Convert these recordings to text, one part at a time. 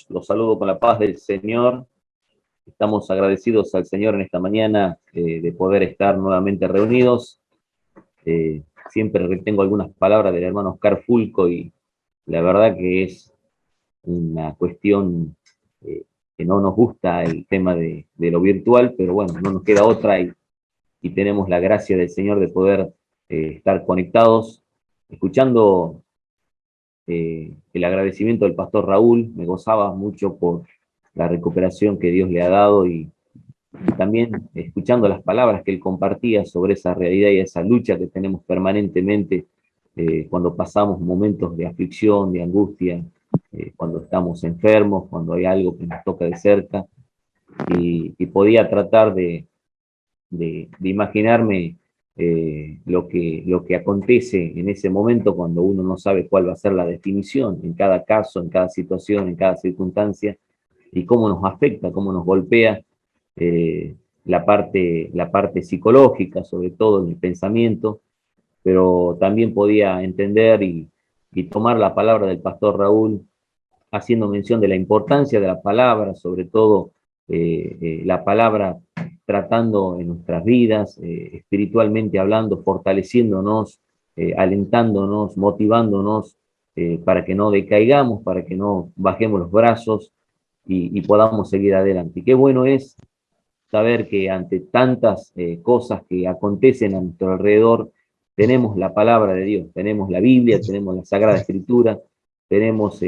Los saludo con la paz del Señor. Estamos agradecidos al Señor en esta mañana de poder estar nuevamente reunidos. Siempre retengo algunas palabras del hermano Oscar Fulco y la verdad que es una cuestión que no nos gusta el tema de lo virtual, pero bueno, no nos queda otra y tenemos la gracia del Señor de poder estar conectados, escuchando el agradecimiento del pastor Raúl. Me gozaba mucho por la recuperación que Dios le ha dado y también escuchando las palabras que él compartía sobre esa realidad y esa lucha que tenemos permanentemente cuando pasamos momentos de aflicción, de angustia, cuando estamos enfermos, cuando hay algo que nos toca de cerca, y podía tratar de imaginarme lo que acontece en ese momento cuando uno no sabe cuál va a ser la definición en cada caso, en cada situación, en cada circunstancia, y cómo nos afecta, cómo nos golpea eh, la parte psicológica, sobre todo en el pensamiento, pero también podía entender y tomar la palabra del pastor Raúl, haciendo mención de la importancia de la palabra, sobre todo la palabra tratando en nuestras vidas, espiritualmente hablando, fortaleciéndonos, alentándonos, motivándonos, para que no decaigamos, para que no bajemos los brazos y podamos seguir adelante. Y qué bueno es saber que ante tantas cosas que acontecen a nuestro alrededor, tenemos la palabra de Dios, tenemos la Biblia, tenemos la Sagrada Escritura, tenemos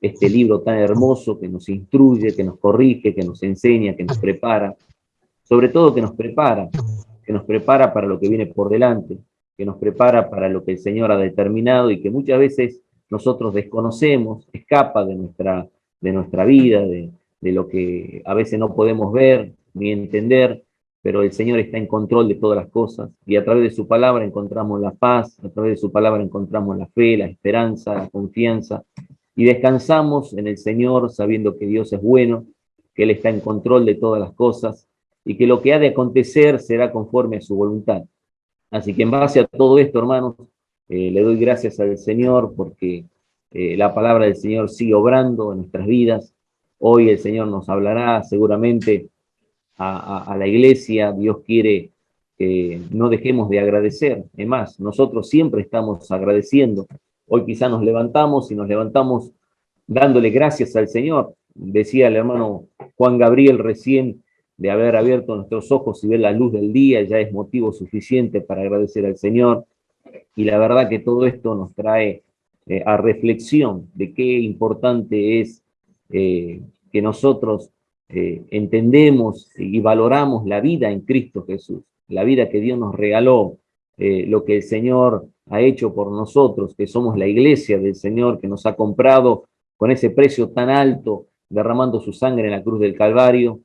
este libro tan hermoso que nos instruye, que nos corrige, que nos enseña, que nos prepara, sobre todo que nos prepara para lo que viene por delante, que nos prepara para lo que el Señor ha determinado y que muchas veces nosotros desconocemos, escapa de nuestra vida, de lo que a veces no podemos ver ni entender, pero el Señor está en control de todas las cosas y a través de su palabra encontramos la paz, a través de su palabra encontramos la fe, la esperanza, la confianza y descansamos en el Señor sabiendo que Dios es bueno, que Él está en control de todas las cosas y que lo que ha de acontecer será conforme a su voluntad. Así que en base a todo esto, hermanos, le doy gracias al Señor porque la palabra del Señor sigue obrando en nuestras vidas. Hoy el Señor nos hablará seguramente a la iglesia. Dios quiere que no dejemos de agradecer. Es más, nosotros siempre estamos agradeciendo. Hoy quizá nos levantamos y nos levantamos dándole gracias al Señor. Decía el hermano Juan Gabriel recién, de haber abierto nuestros ojos y ver la luz del día, ya es motivo suficiente para agradecer al Señor. Y la verdad que todo esto nos trae a reflexión de qué importante es que nosotros entendemos y valoramos la vida en Cristo Jesús, la vida que Dios nos regaló, lo que el Señor ha hecho por nosotros, que somos la iglesia del Señor, que nos ha comprado con ese precio tan alto, derramando su sangre en la cruz del Calvario,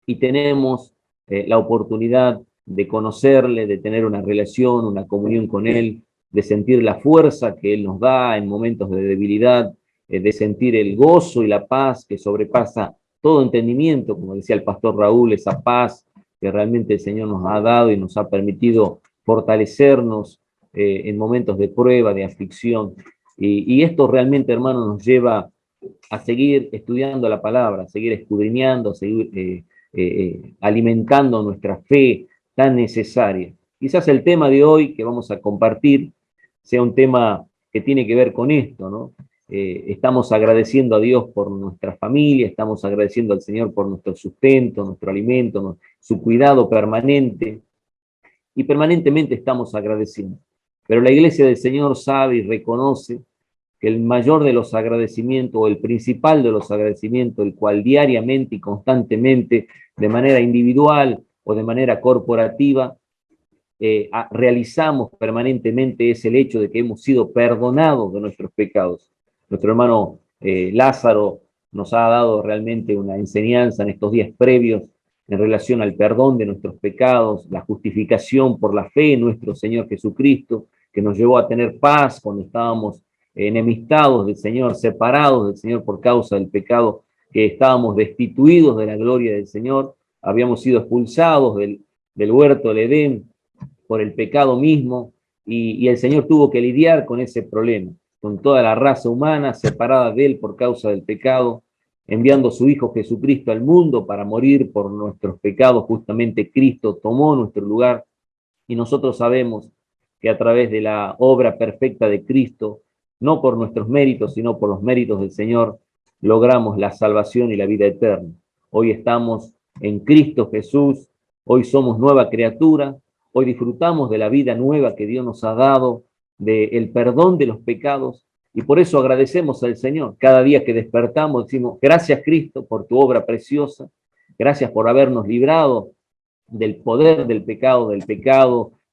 y tenemos la oportunidad de conocerle, de tener una relación, una comunión con Él, de sentir la fuerza que Él nos da en momentos de debilidad, de sentir el gozo y la paz que sobrepasa todo entendimiento, como decía el pastor Raúl, esa paz que realmente el Señor nos ha dado y nos ha permitido fortalecernos en momentos de prueba, de aflicción. Y esto realmente, hermano, nos lleva a seguir estudiando la palabra, a seguir escudriñando, a seguir alimentando nuestra fe tan necesaria. Quizás el tema de hoy que vamos a compartir sea un tema que tiene que ver con esto, ¿no? Estamos agradeciendo a Dios por nuestra familia, estamos agradeciendo al Señor por nuestro sustento, nuestro alimento, su cuidado permanente, y permanentemente estamos agradeciendo. Pero la iglesia del Señor sabe y reconoce que el mayor de los agradecimientos, o el principal de los agradecimientos, el cual diariamente y constantemente, de manera individual o de manera corporativa, realizamos permanentemente, es el hecho de que hemos sido perdonados de nuestros pecados. Nuestro hermano Lázaro nos ha dado realmente una enseñanza en estos días previos en relación al perdón de nuestros pecados, la justificación por la fe en nuestro Señor Jesucristo, que nos llevó a tener paz cuando estábamos enemistados del Señor, separados del Señor por causa del pecado, que estábamos destituidos de la gloria del Señor, habíamos sido expulsados del huerto del Edén por el pecado mismo, y el Señor tuvo que lidiar con ese problema, con toda la raza humana separada de Él por causa del pecado, enviando a su Hijo Jesucristo al mundo para morir por nuestros pecados. Justamente Cristo tomó nuestro lugar y nosotros sabemos que a través de la obra perfecta de Cristo, no por nuestros méritos, sino por los méritos del Señor, logramos la salvación y la vida eterna. Hoy estamos en Cristo Jesús, hoy somos nueva criatura, hoy disfrutamos de la vida nueva que Dios nos ha dado, del perdón de los pecados, y por eso agradecemos al Señor. Cada día que despertamos decimos, gracias Cristo por tu obra preciosa, gracias por habernos librado del poder del pecado,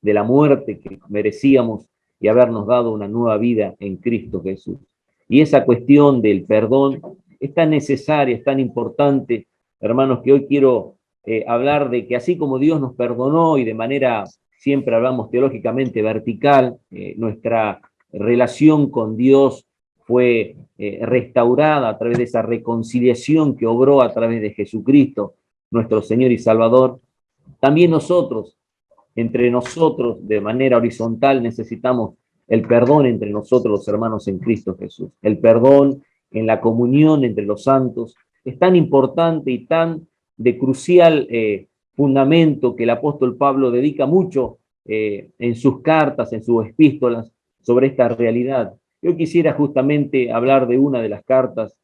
de la muerte que merecíamos y habernos dado una nueva vida en Cristo Jesús. Y esa cuestión del perdón es tan necesaria, es tan importante, hermanos, que hoy quiero hablar de que así como Dios nos perdonó y de manera, siempre hablamos teológicamente vertical, nuestra relación con Dios fue restaurada a través de esa reconciliación que obró a través de Jesucristo, nuestro Señor y Salvador. También nosotros, entre nosotros, de manera horizontal, necesitamos el perdón entre nosotros, los hermanos en Cristo Jesús. El perdón en la comunión entre los santos es tan importante y tan de crucial fundamento que el apóstol Pablo dedica mucho en sus cartas, en sus epístolas, sobre esta realidad. Yo quisiera justamente hablar de una de las cartas,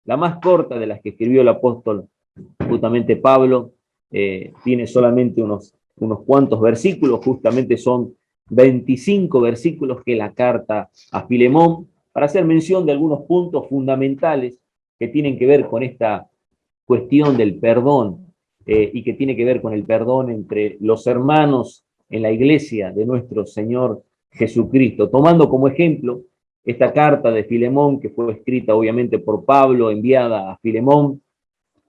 la más corta de las que escribió el apóstol, justamente Pablo, tiene solamente unos cuantos versículos, justamente son 25 versículos que la carta a Filemón, para hacer mención de algunos puntos fundamentales que tienen que ver con esta cuestión del perdón y que tiene que ver con el perdón entre los hermanos en la iglesia de nuestro Señor Jesucristo, tomando como ejemplo esta carta de Filemón que fue escrita obviamente por Pablo, enviada a Filemón,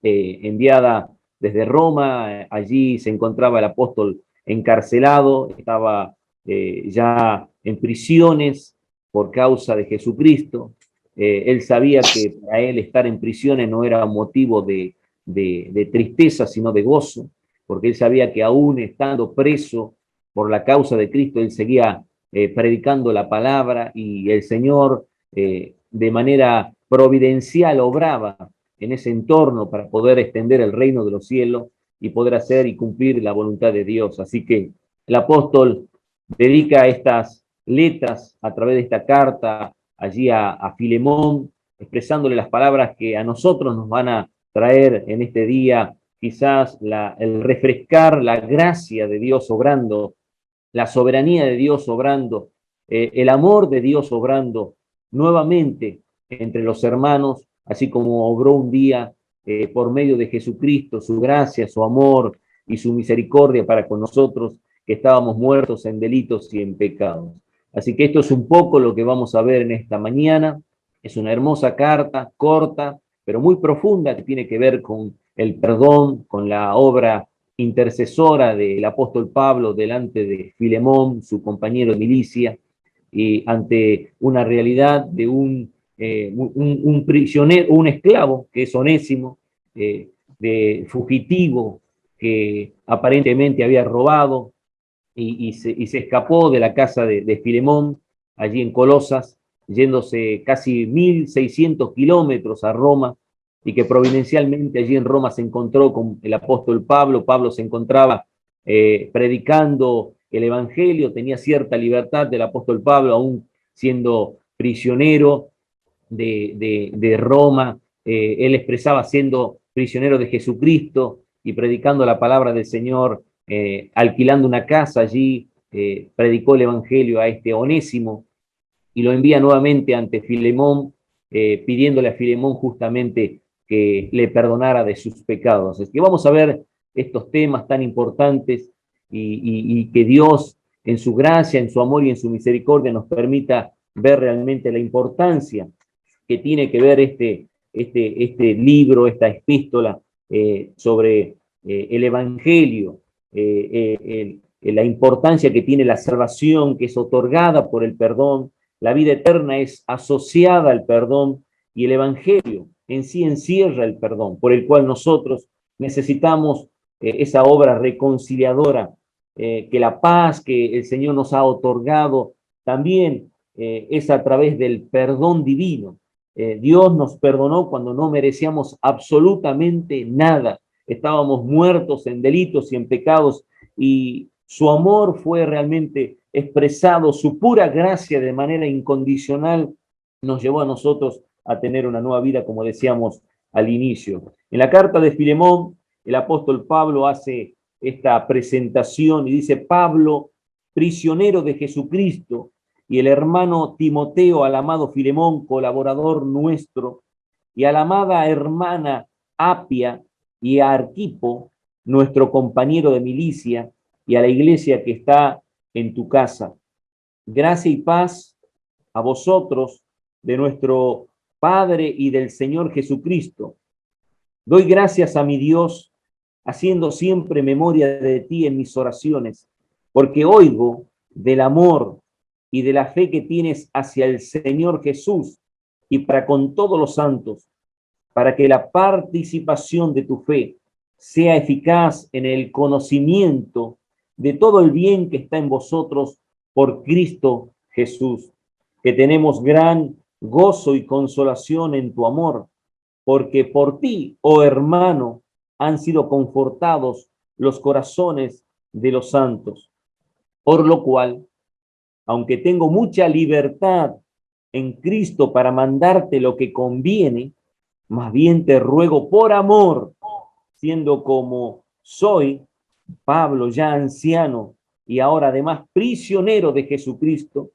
enviada desde Roma. Allí se encontraba el apóstol encarcelado, estaba ya en prisiones por causa de Jesucristo. Él sabía que para él estar en prisiones no era motivo de tristeza, sino de gozo, porque él sabía que aún estando preso por la causa de Cristo, él seguía predicando la palabra y el Señor de manera providencial obraba en ese entorno para poder extender el reino de los cielos y poder hacer y cumplir la voluntad de Dios. Así que el apóstol dedica estas letras a través de esta carta allí a Filemón, expresándole las palabras que a nosotros nos van a traer en este día quizás el refrescar la gracia de Dios obrando, la soberanía de Dios obrando, el amor de Dios obrando nuevamente entre los hermanos, así como obró un día por medio de Jesucristo, su gracia, su amor y su misericordia para con nosotros, que estábamos muertos en delitos y en pecados. Así que esto es un poco lo que vamos a ver en esta mañana. Es una hermosa carta, corta, pero muy profunda, que tiene que ver con el perdón, con la obra intercesora del apóstol Pablo delante de Filemón, su compañero de milicia, y ante una realidad de un prisionero, un esclavo, que es Onésimo, de fugitivo, que aparentemente había robado y se escapó de la casa de Filemón, allí en Colosas, yéndose casi 1.600 kilómetros a Roma, y que providencialmente allí en Roma se encontró con el apóstol Pablo. Pablo se encontraba predicando el Evangelio, tenía cierta libertad del apóstol Pablo, aún siendo prisionero de Roma. Él expresaba siendo prisionero de Jesucristo y predicando la palabra del Señor, alquilando una casa allí, predicó el Evangelio a este Onésimo y lo envía nuevamente ante Filemón, pidiéndole a Filemón justamente que le perdonara de sus pecados. Es que vamos a ver estos temas tan importantes y que Dios en su gracia, en su amor y en su misericordia nos permita ver realmente la importancia que tiene que ver este libro, esta epístola sobre el Evangelio, la importancia que tiene la salvación, que es otorgada por el perdón, la vida eterna es asociada al perdón y el Evangelio en sí encierra el perdón, por el cual nosotros necesitamos esa obra reconciliadora, que la paz que el Señor nos ha otorgado también es a través del perdón divino. Dios nos perdonó cuando no merecíamos absolutamente nada. Estábamos muertos en delitos y en pecados, y su amor fue realmente expresado, su pura gracia de manera incondicional nos llevó a nosotros a tener una nueva vida, como decíamos al inicio. En la carta de Filemón, el apóstol Pablo hace esta presentación y dice: Pablo, prisionero de Jesucristo, y el hermano Timoteo, al amado Filemón, colaborador nuestro, y a la amada hermana Apia y a Arquipo, nuestro compañero de milicia, y a la iglesia que está en tu casa. Gracia y paz a vosotros, de nuestro Padre y del Señor Jesucristo. Doy gracias a mi Dios, haciendo siempre memoria de ti en mis oraciones, porque oigo del amor y de la fe que tienes hacia el Señor Jesús y para con todos los santos, para que la participación de tu fe sea eficaz en el conocimiento de todo el bien que está en vosotros por Cristo Jesús, que tenemos gran gozo y consolación en tu amor, porque por ti, oh hermano, han sido confortados los corazones de los santos. Por lo cual, aunque tengo mucha libertad en Cristo para mandarte lo que conviene, más bien te ruego por amor, siendo como soy, Pablo, ya anciano y ahora además prisionero de Jesucristo,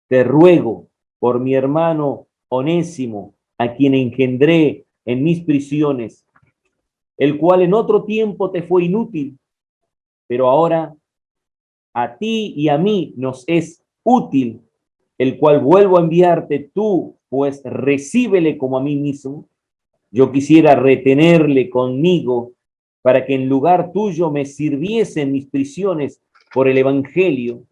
te ruego por mi hermano Onésimo, a quien engendré en mis prisiones, el cual en otro tiempo te fue inútil, pero ahora a ti y a mí nos es útil, el cual vuelvo a enviarte tú, pues recíbele como a mí mismo. Yo quisiera retenerle conmigo para que en lugar tuyo me sirviese en mis prisiones por el Evangelio,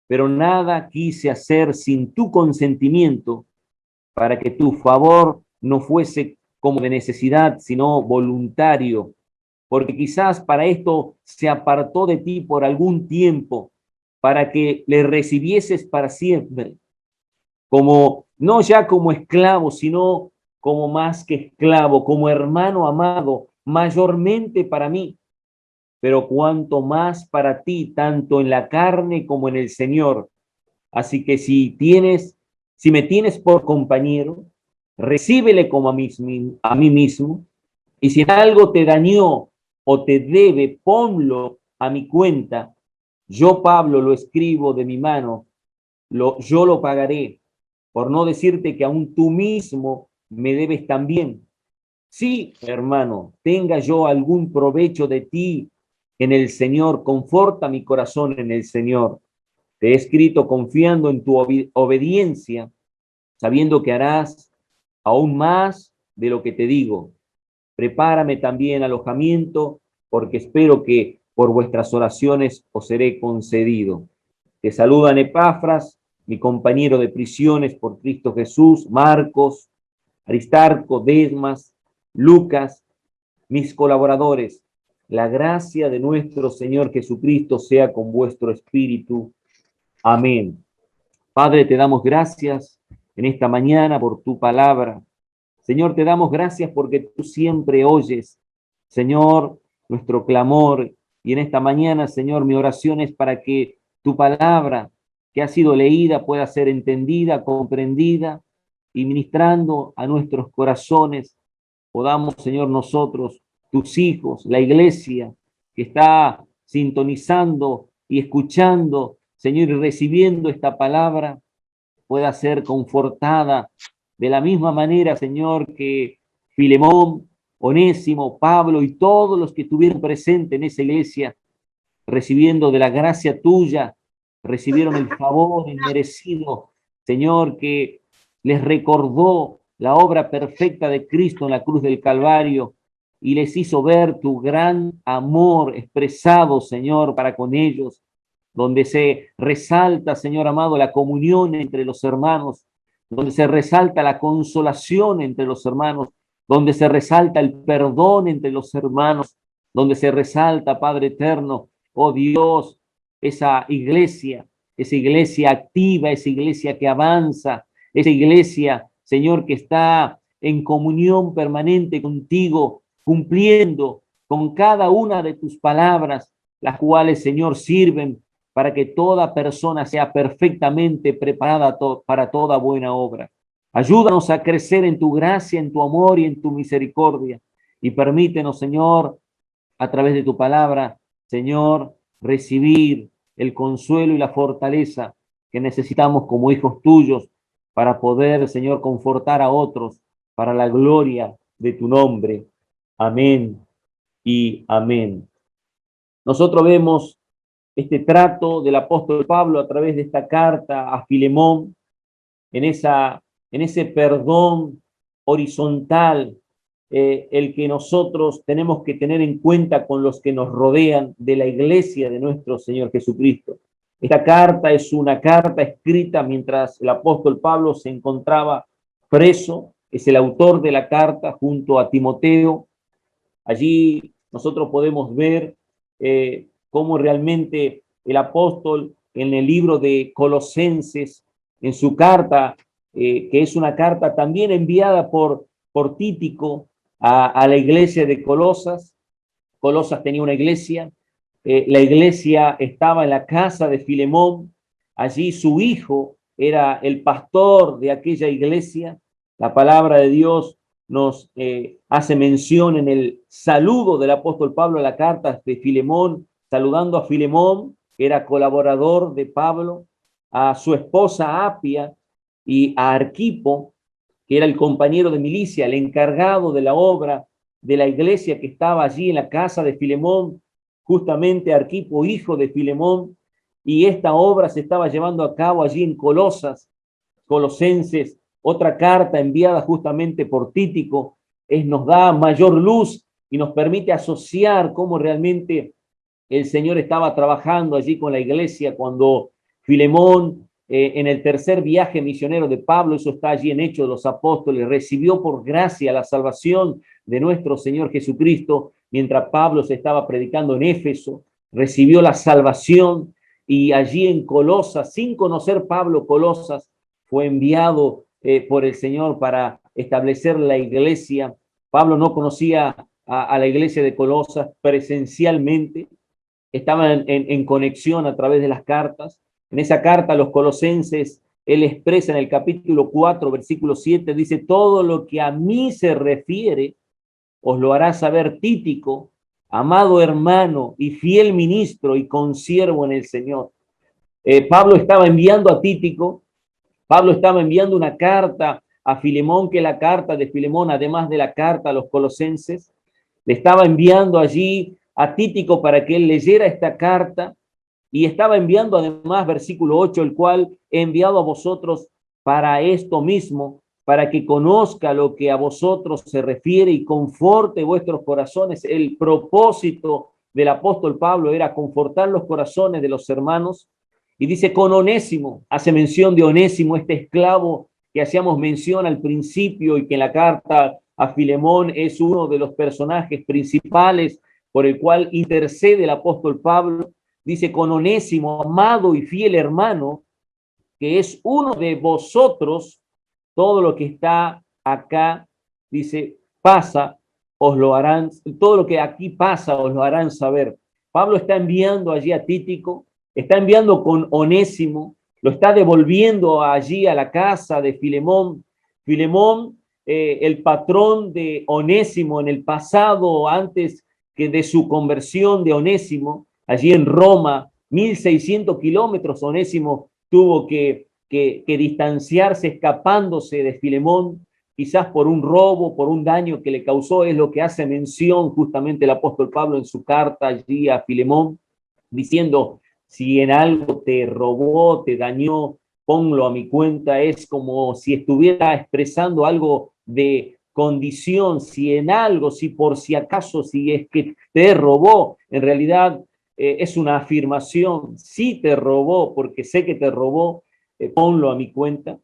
pero nada quise hacer sin tu consentimiento, para que tu favor no fuese como de necesidad, sino voluntario, porque quizás para esto se apartó de ti por algún tiempo, para que le recibieses para siempre, como no ya como esclavo, sino como más que esclavo, como hermano amado, mayormente para mí, pero cuanto más para ti, tanto en la carne como en el Señor. Así que si me tienes por compañero, recíbele como a mí mismo, y si en algo te dañó o te debe, ponlo a mi cuenta. Yo, Pablo, lo escribo de mi mano, yo lo pagaré, por no decirte que aún tú mismo me debes también. Sí, hermano, tenga yo algún provecho de ti en el Señor, conforta mi corazón en el Señor. Te he escrito confiando en tu obediencia, sabiendo que harás aún más de lo que te digo. Prepárame también alojamiento, porque espero que por vuestras oraciones os seré concedido. Te saludan Epafras, mi compañero de prisiones por Cristo Jesús, Marcos, Aristarco, Desmas, Lucas, mis colaboradores. La gracia de nuestro Señor Jesucristo sea con vuestro espíritu. Amén. Padre, te damos gracias en esta mañana por tu palabra. Señor, te damos gracias porque tú siempre oyes, Señor, nuestro clamor. Y en esta mañana, Señor, mi oración es para que tu palabra que ha sido leída pueda ser entendida, comprendida, y ministrando a nuestros corazones, podamos, Señor, nosotros, tus hijos, la iglesia que está sintonizando y escuchando, Señor, y recibiendo esta palabra, pueda ser confortada de la misma manera, Señor, que Filemón, Onésimo, Pablo y todos los que estuvieron presentes en esa iglesia, recibiendo de la gracia tuya, recibieron el favor inmerecido, Señor, que les recordó la obra perfecta de Cristo en la cruz del Calvario y les hizo ver tu gran amor expresado, Señor, para con ellos, donde se resalta, Señor amado, la comunión entre los hermanos, donde se resalta la consolación entre los hermanos, donde se resalta el perdón entre los hermanos, donde se resalta, Padre eterno, oh Dios, esa iglesia activa, esa iglesia que avanza, esa iglesia, Señor, que está en comunión permanente contigo, cumpliendo con cada una de tus palabras, las cuales, Señor, sirven para que toda persona sea perfectamente preparada para toda buena obra. Ayúdanos a crecer en tu gracia, en tu amor y en tu misericordia. Y permítenos, Señor, a través de tu palabra, Señor, recibir el consuelo y la fortaleza que necesitamos como hijos tuyos para poder, Señor, confortar a otros para la gloria de tu nombre. Amén y amén. Nosotros vemos este trato del apóstol Pablo a través de esta carta a Filemón, en ese perdón horizontal, el que nosotros tenemos que tener en cuenta con los que nos rodean de la iglesia de nuestro Señor Jesucristo. Esta carta es una carta escrita mientras el apóstol Pablo se encontraba preso, es el autor de la carta junto a Timoteo. Allí nosotros podemos ver cómo realmente el apóstol en el libro de Colosenses, en su carta, que es una carta también enviada por Tíquico a la iglesia de Colosas. Colosas tenía una iglesia, la iglesia estaba en la casa de Filemón, allí su hijo era el pastor de aquella iglesia. La palabra de Dios nos hace mención en el saludo del apóstol Pablo a la carta de Filemón, saludando a Filemón, que era colaborador de Pablo, a su esposa Apia y a Arquipo, que era el compañero de milicia, el encargado de la obra de la iglesia que estaba allí en la casa de Filemón, justamente Arquipo, hijo de Filemón, y esta obra se estaba llevando a cabo allí en Colosas, Colosenses. Otra carta enviada justamente por Tíquico nos da mayor luz y nos permite asociar cómo realmente el Señor estaba trabajando allí con la iglesia cuando Filemón, en el tercer viaje misionero de Pablo, eso está allí en Hechos de los Apóstoles, recibió por gracia la salvación de nuestro Señor Jesucristo, mientras Pablo se estaba predicando en Éfeso, recibió la salvación, y allí en Colosas, sin conocer Pablo Colosas, fue enviado por el Señor para establecer la iglesia. Pablo no conocía a la iglesia de Colosas presencialmente, estaban en conexión a través de las cartas. En esa carta a los colosenses, él expresa en el capítulo 4, versículo 7, dice: todo lo que a mí se refiere, os lo hará saber Tíquico, amado hermano y fiel ministro y consiervo en el Señor. Pablo estaba enviando a Tíquico, Pablo estaba enviando una carta a Filemón, que la carta de Filemón, además de la carta a los colosenses, le estaba enviando allí a Tíquico para que él leyera esta carta, y estaba enviando además, versículo 8, el cual he enviado a vosotros para esto mismo, para que conozca lo que a vosotros se refiere y conforte vuestros corazones. El propósito del apóstol Pablo era confortar los corazones de los hermanos, y dice con Onésimo, hace mención de Onésimo, este esclavo que hacíamos mención al principio y que en la carta a Filemón es uno de los personajes principales por el cual intercede el apóstol Pablo. Dice con Onésimo, amado y fiel hermano, que es uno de vosotros. Todo lo que está acá, dice, pasa, os lo harán, todo lo que aquí pasa, os lo harán saber. Pablo está enviando allí a Tíquico, está enviando con Onésimo, lo está devolviendo allí a la casa de Filemón. Filemón, el patrón de Onésimo en el pasado, antes que de su conversión de Onésimo, allí en Roma, 1600 kilómetros, Onésimo tuvo que distanciarse escapándose de Filemón, quizás por un robo, por un daño que le causó. Es lo que hace mención justamente el apóstol Pablo en su carta allí a Filemón, diciendo: si en algo te robó, te dañó, ponlo a mi cuenta. Es como si estuviera expresando algo de condición. Si en algo, si por si acaso, si es que te robó, en realidad es una afirmación. Si te robó, porque sé que te robó, ponlo a mi cuenta.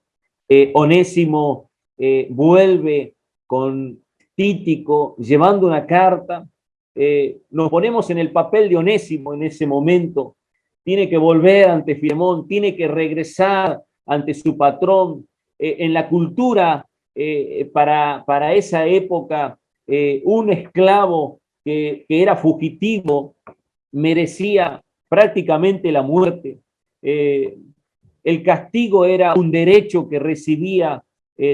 Onésimo vuelve con Tíquico llevando una carta. Nos ponemos en el papel de Onésimo en ese momento. Tiene que volver ante Filemón, tiene que regresar ante su patrón. En la cultura para esa época, un esclavo que era fugitivo merecía prácticamente la muerte. El castigo era un derecho que recibía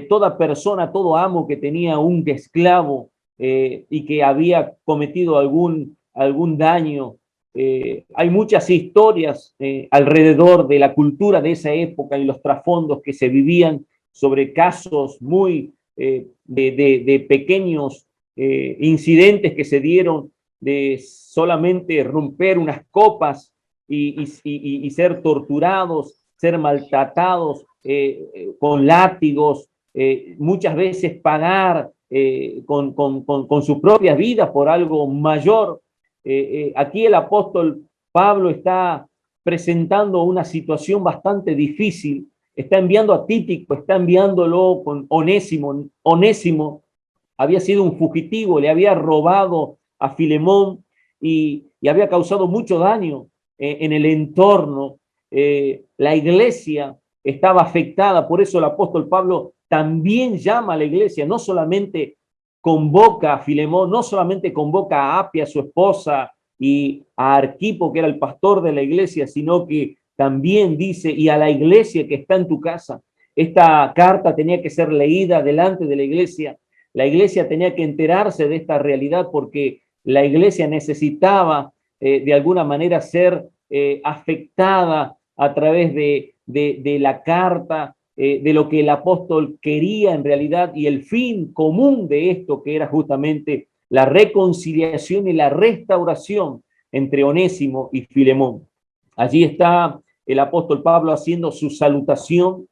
toda persona, todo amo que tenía un esclavo y que había cometido algún daño. Hay muchas historias alrededor de la cultura de esa época y los trasfondos que se vivían sobre casos muy de pequeños incidentes que se dieron de solamente romper unas copas y ser torturados, ser maltratados con látigos, muchas veces pagar con sus propias vidas por algo mayor. Aquí el apóstol Pablo está presentando una situación bastante difícil, está enviando a Tíquico, está enviándolo con Onésimo. Onésimo había sido un fugitivo, le había robado a Filemón y había causado mucho daño en el entorno. La iglesia estaba afectada, por eso el apóstol Pablo también llama a la iglesia, no solamente convoca a Filemón, no solamente convoca a Apia, su esposa, y a Arquipo, que era el pastor de la iglesia, sino que también dice, y a la iglesia que está en tu casa. Esta carta tenía que ser leída delante de la iglesia tenía que enterarse de esta realidad porque la iglesia necesitaba de alguna manera ser afectada a través de la carta, de lo que el apóstol quería en realidad y el fin común de esto que era justamente la reconciliación y la restauración entre Onésimo y Filemón. Allí está el apóstol Pablo haciendo su salutación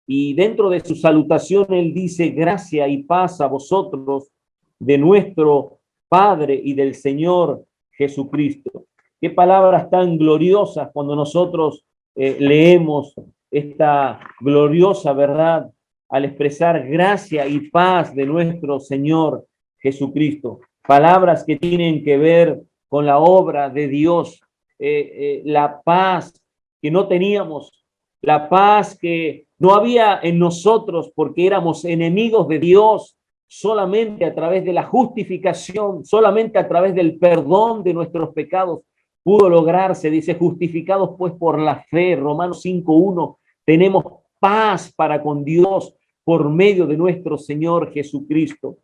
y dentro de su salutación él dice gracia y paz a vosotros de nuestro Padre y del Señor Jesucristo. Qué palabras tan gloriosas cuando nosotros leemos esta gloriosa verdad al expresar gracia y paz de nuestro Señor Jesucristo. Palabras que tienen que ver con la obra de Dios, la paz que no teníamos, la paz que no había en nosotros porque éramos enemigos de Dios, solamente a través de la justificación, solamente a través del perdón de nuestros pecados pudo lograrse, dice, justificados pues por la fe, Romanos 5:1, tenemos paz para con Dios por medio de nuestro Señor Jesucristo.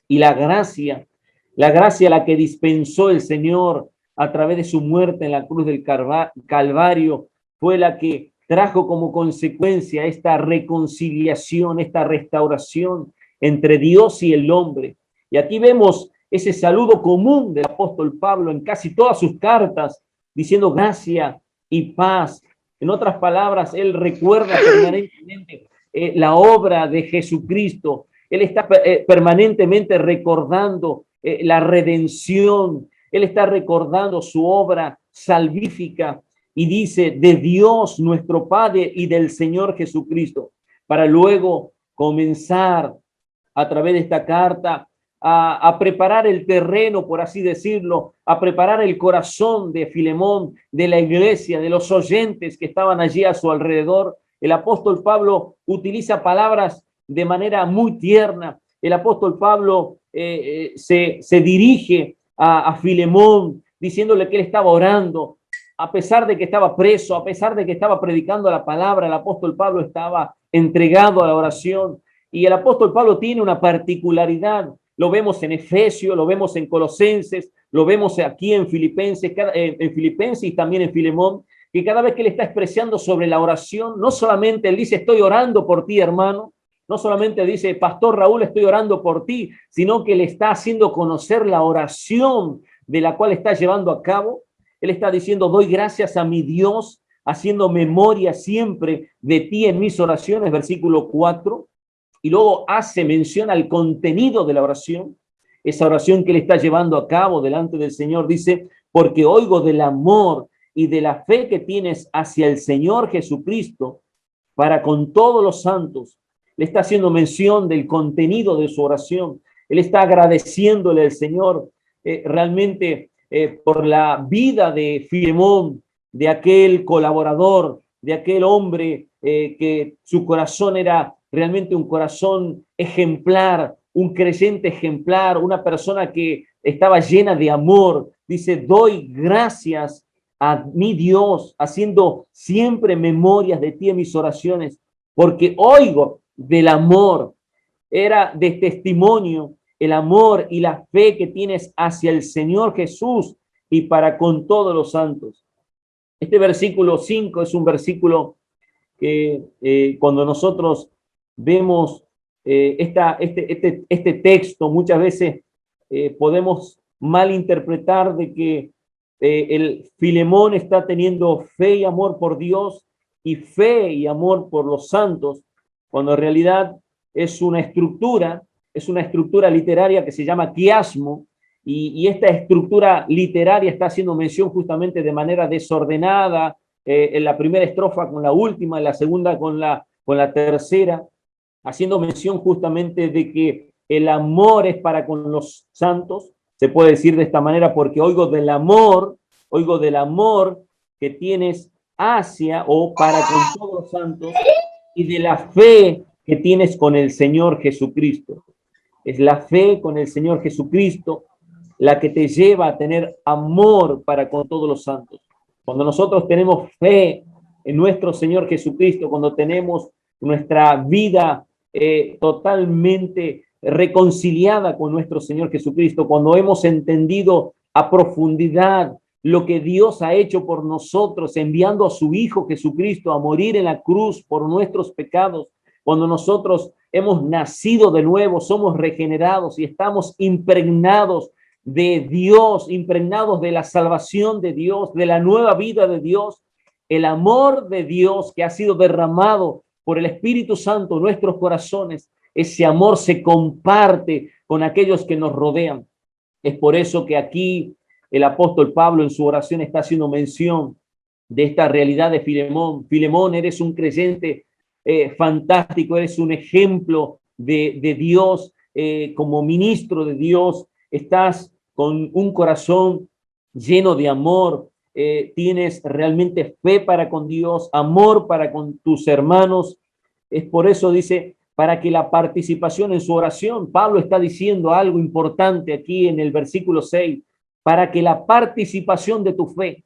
Y la gracia la que dispensó el Señor a través de su muerte en la cruz del Calvario, fue la que trajo como consecuencia esta reconciliación, esta restauración entre Dios y el hombre. Y aquí vemos ese saludo común del apóstol Pablo en casi todas sus cartas, diciendo gracia y paz. En otras palabras, él recuerda permanentemente la obra de Jesucristo. Él está permanentemente recordando la redención. Él está recordando su obra salvífica y dice de Dios nuestro Padre y del Señor Jesucristo, para luego comenzar a través de esta carta a preparar el terreno, por así decirlo, a preparar el corazón de Filemón, de la iglesia, de los oyentes que estaban allí a su alrededor. El apóstol Pablo utiliza palabras de manera muy tierna. El apóstol Pablo se dirige a Filemón diciéndole que él estaba orando, a pesar de que estaba preso, a pesar de que estaba predicando la palabra, el apóstol Pablo estaba entregado a la oración. Y el apóstol Pablo tiene una particularidad, lo vemos en Efesios, lo vemos en Colosenses, lo vemos aquí en Filipenses y también en Filemón, que cada vez que él está expresando sobre la oración, no solamente él dice, estoy orando por ti, hermano, no solamente dice, Pastor Raúl, estoy orando por ti, sino que le está haciendo conocer la oración de la cual está llevando a cabo. Él está diciendo, doy gracias a mi Dios, haciendo memoria siempre de ti en mis oraciones, versículo 4. Y luego hace mención al contenido de la oración, esa oración que él está llevando a cabo delante del Señor. Dice, porque oigo del amor y de la fe que tienes hacia el Señor Jesucristo para con todos los santos. Le está haciendo mención del contenido de su oración. Él está agradeciéndole al Señor realmente por la vida de Filemón, de aquel colaborador, de aquel hombre que su corazón era realmente un corazón ejemplar, un creyente ejemplar, una persona que estaba llena de amor. Dice, doy gracias a mi Dios, haciendo siempre memorias de ti en mis oraciones, porque oigo del amor, era de testimonio, el amor y la fe que tienes hacia el Señor Jesús y para con todos los santos. Este versículo 5 es un versículo que cuando nosotros vemos este texto, muchas veces podemos malinterpretar de que el Filemón está teniendo fe y amor por Dios y fe y amor por los santos, cuando en realidad es una estructura literaria que se llama quiasmo, y esta estructura literaria está haciendo mención justamente de manera desordenada, en la primera estrofa con la última, en la segunda con la tercera, haciendo mención justamente de que el amor es para con los santos. Se puede decir de esta manera porque oigo del amor que tienes hacia o para con todos los santos y de la fe que tienes con el Señor Jesucristo. Es la fe con el Señor Jesucristo la que te lleva a tener amor para con todos los santos. Cuando nosotros tenemos fe en nuestro Señor Jesucristo, cuando tenemos nuestra vida totalmente reconciliada con nuestro Señor Jesucristo, cuando hemos entendido a profundidad lo que Dios ha hecho por nosotros, enviando a su Hijo Jesucristo a morir en la cruz por nuestros pecados, cuando nosotros hemos nacido de nuevo, somos regenerados y estamos impregnados de Dios, impregnados de la salvación de Dios, de la nueva vida de Dios, el amor de Dios que ha sido derramado por el Espíritu Santo en nuestros corazones, ese amor se comparte con aquellos que nos rodean. Es por eso que aquí el apóstol Pablo en su oración está haciendo mención de esta realidad de Filemón. Filemón, eres un creyente fantástico, eres un ejemplo de Dios, como ministro de Dios, estás con un corazón lleno de amor, tienes realmente fe para con Dios, amor para con tus hermanos. Es por eso dice, para que la participación en su oración, Pablo está diciendo algo importante aquí en el versículo 6, para que la participación de tu fe,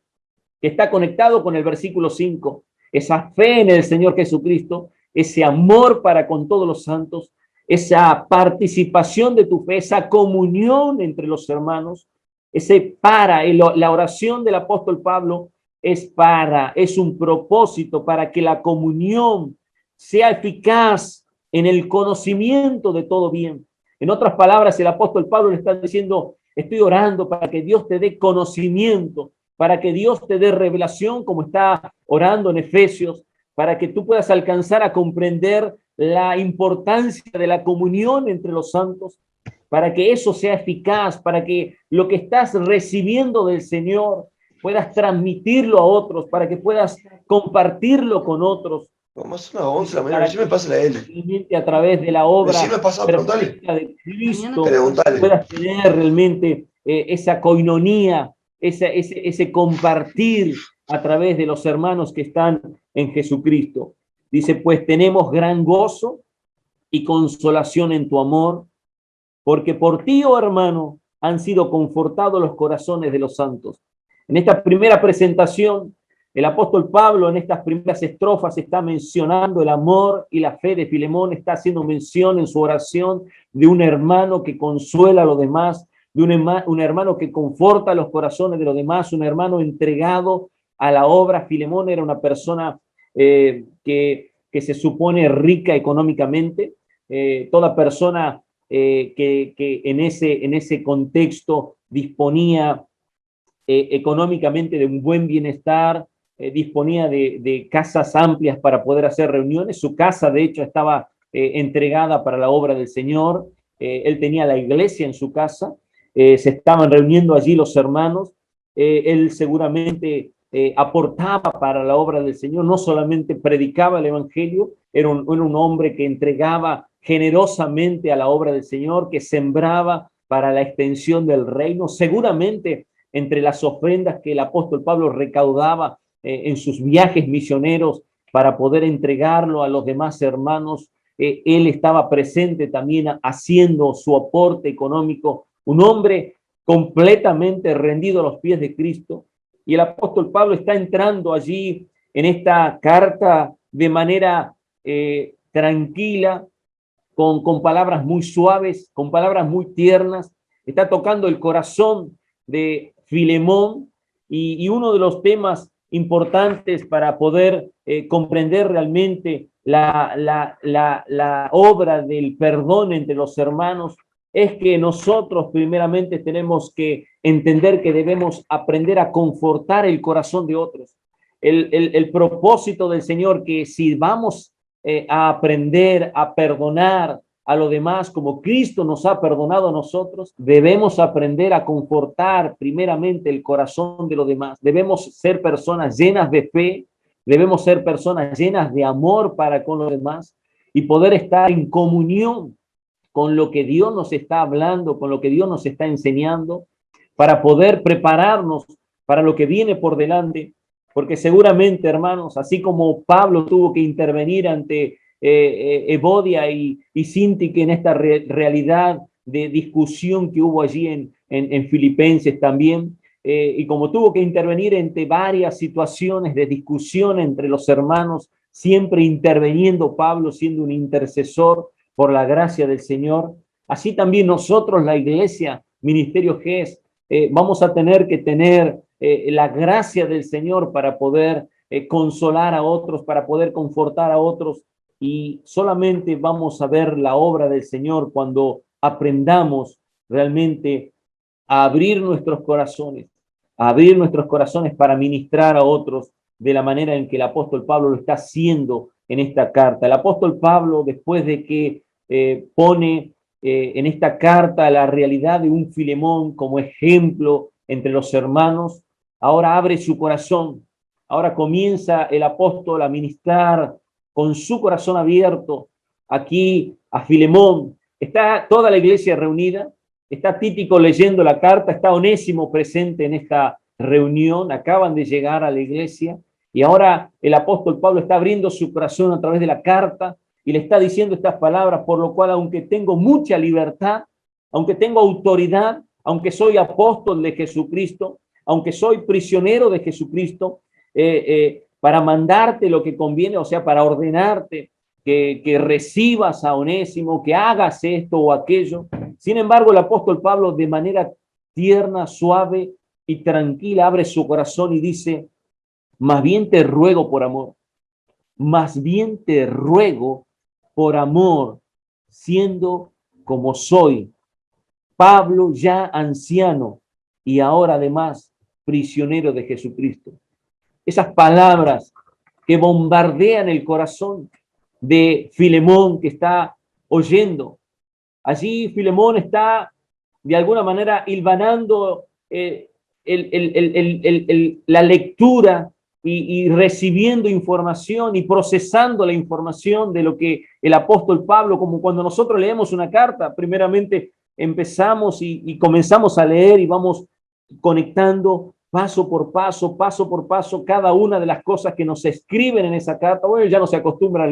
que está conectado con el versículo 5, esa fe en el Señor Jesucristo, ese amor para con todos los santos, esa participación de tu fe, esa comunión entre los hermanos, la oración del apóstol Pablo es un propósito para que la comunión sea eficaz en el conocimiento de todo bien. En otras palabras, el apóstol Pablo le está diciendo, estoy orando para que Dios te dé conocimiento, para que Dios te dé revelación, como está orando en Efesios, para que tú puedas alcanzar a comprender la importancia de la comunión entre los santos, para que eso sea eficaz, para que lo que estás recibiendo del Señor puedas transmitirlo a otros, para que puedas compartirlo con otros. Como es una 11 de la mañana, recién me pasa la L. A través de la obra perfecta de Cristo, preguntale. Puedas tener realmente esa coinonía, ese compartir a través de los hermanos que están en Jesucristo. Dice, pues tenemos gran gozo y consolación en tu amor, porque por ti, oh hermano, han sido confortados los corazones de los santos. En esta primera presentación, el apóstol Pablo en estas primeras estrofas está mencionando el amor y la fe de Filemón, está haciendo mención en su oración de un hermano que consuela a los demás, de un hermano que conforta los corazones de los demás, un hermano entregado a la obra. Filemón era una persona que se supone rica económicamente. Toda persona que en ese contexto disponía económicamente de un buen bienestar, disponía de casas amplias para poder hacer reuniones. Su casa, de hecho, estaba entregada para la obra del Señor. Él tenía la iglesia en su casa. Se estaban reuniendo allí los hermanos. Él seguramente aportaba para la obra del Señor, no solamente predicaba el evangelio, era un hombre que entregaba generosamente a la obra del Señor, que sembraba para la extensión del reino. Seguramente entre las ofrendas que el apóstol Pablo recaudaba en sus viajes misioneros para poder entregarlo a los demás hermanos, él estaba presente también haciendo su aporte económico, un hombre completamente rendido a los pies de Cristo. Y el apóstol Pablo está entrando allí en esta carta de manera tranquila, con palabras muy suaves, con palabras muy tiernas. Está tocando el corazón de Filemón y uno de los temas importantes para poder comprender realmente la obra del perdón entre los hermanos es que nosotros primeramente tenemos que entender que debemos aprender a confortar el corazón de otros. El propósito del Señor, que si vamos a aprender a perdonar a los demás como Cristo nos ha perdonado a nosotros, debemos aprender a confortar primeramente el corazón de los demás. Debemos ser personas llenas de fe, debemos ser personas llenas de amor para con los demás y poder estar en comunión con lo que Dios nos está hablando, con lo que Dios nos está enseñando, para poder prepararnos para lo que viene por delante. Porque seguramente, hermanos, así como Pablo tuvo que intervenir ante Evodia y Síntique en esta realidad de discusión que hubo allí en Filipenses también, y como tuvo que intervenir entre varias situaciones de discusión entre los hermanos, siempre interviniendo Pablo, siendo un intercesor por la gracia del Señor, así también nosotros, la iglesia, Ministerio GES, vamos a tener que tener la gracia del Señor para poder consolar a otros, para poder confortar a otros, y solamente vamos a ver la obra del Señor cuando aprendamos realmente a abrir nuestros corazones para ministrar a otros de la manera en que el apóstol Pablo lo está haciendo en esta carta. El apóstol Pablo, después de que pone en esta carta la realidad de un Filemón como ejemplo entre los hermanos, ahora abre su corazón, ahora comienza el apóstol a ministrar con su corazón abierto aquí a Filemón. Está toda la iglesia reunida, está Tíquico leyendo la carta, está Onésimo presente en esta reunión, acaban de llegar a la iglesia y ahora el apóstol Pablo está abriendo su corazón a través de la carta y le está diciendo estas palabras, por lo cual aunque tengo mucha libertad, aunque tengo autoridad, aunque soy apóstol de Jesucristo, aunque soy prisionero de Jesucristo, para mandarte lo que conviene, o sea, para ordenarte que recibas a Onésimo, que hagas esto o aquello. Sin embargo, el apóstol Pablo de manera tierna, suave y tranquila abre su corazón y dice, más bien te ruego por amor, más bien te ruego por amor, siendo como soy, Pablo ya anciano y ahora además prisionero de Jesucristo. Esas palabras que bombardean el corazón de Filemón que está oyendo. Allí Filemón está de alguna manera hilvanando la lectura y recibiendo información y procesando la información de lo que el apóstol Pablo, como cuando nosotros leemos una carta, primeramente empezamos y comenzamos a leer y vamos conectando paso por paso, cada una de las cosas que nos escriben en esa carta. Bueno, ya no se acostumbra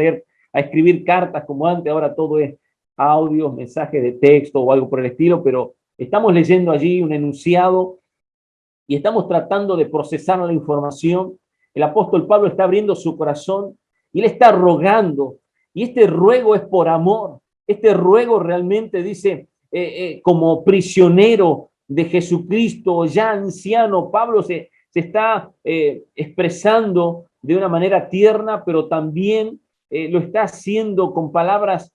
a escribir cartas como antes, ahora todo es audios, mensajes de texto o algo por el estilo, pero estamos leyendo allí un enunciado y estamos tratando de procesar la información. El apóstol Pablo está abriendo su corazón y él está rogando, y este ruego es por amor. Este ruego realmente dice, como prisionero de Jesucristo, ya anciano, Pablo se está expresando de una manera tierna, pero también lo está haciendo con palabras,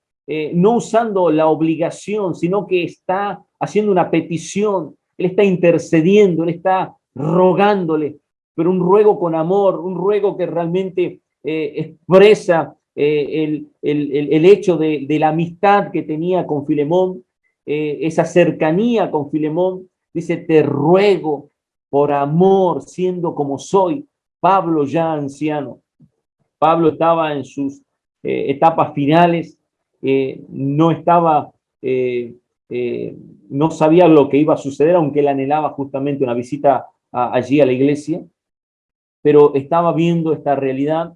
no usando la obligación, sino que está haciendo una petición. Él está intercediendo, él está rogándole, pero un ruego con amor, un ruego que realmente expresa el hecho de la amistad que tenía con Filemón, esa cercanía con Filemón. Dice, te ruego por amor, siendo como soy, Pablo ya anciano. Pablo estaba en sus etapas finales, no estaba, no sabía lo que iba a suceder, aunque él anhelaba justamente una visita allí a la iglesia, pero estaba viendo esta realidad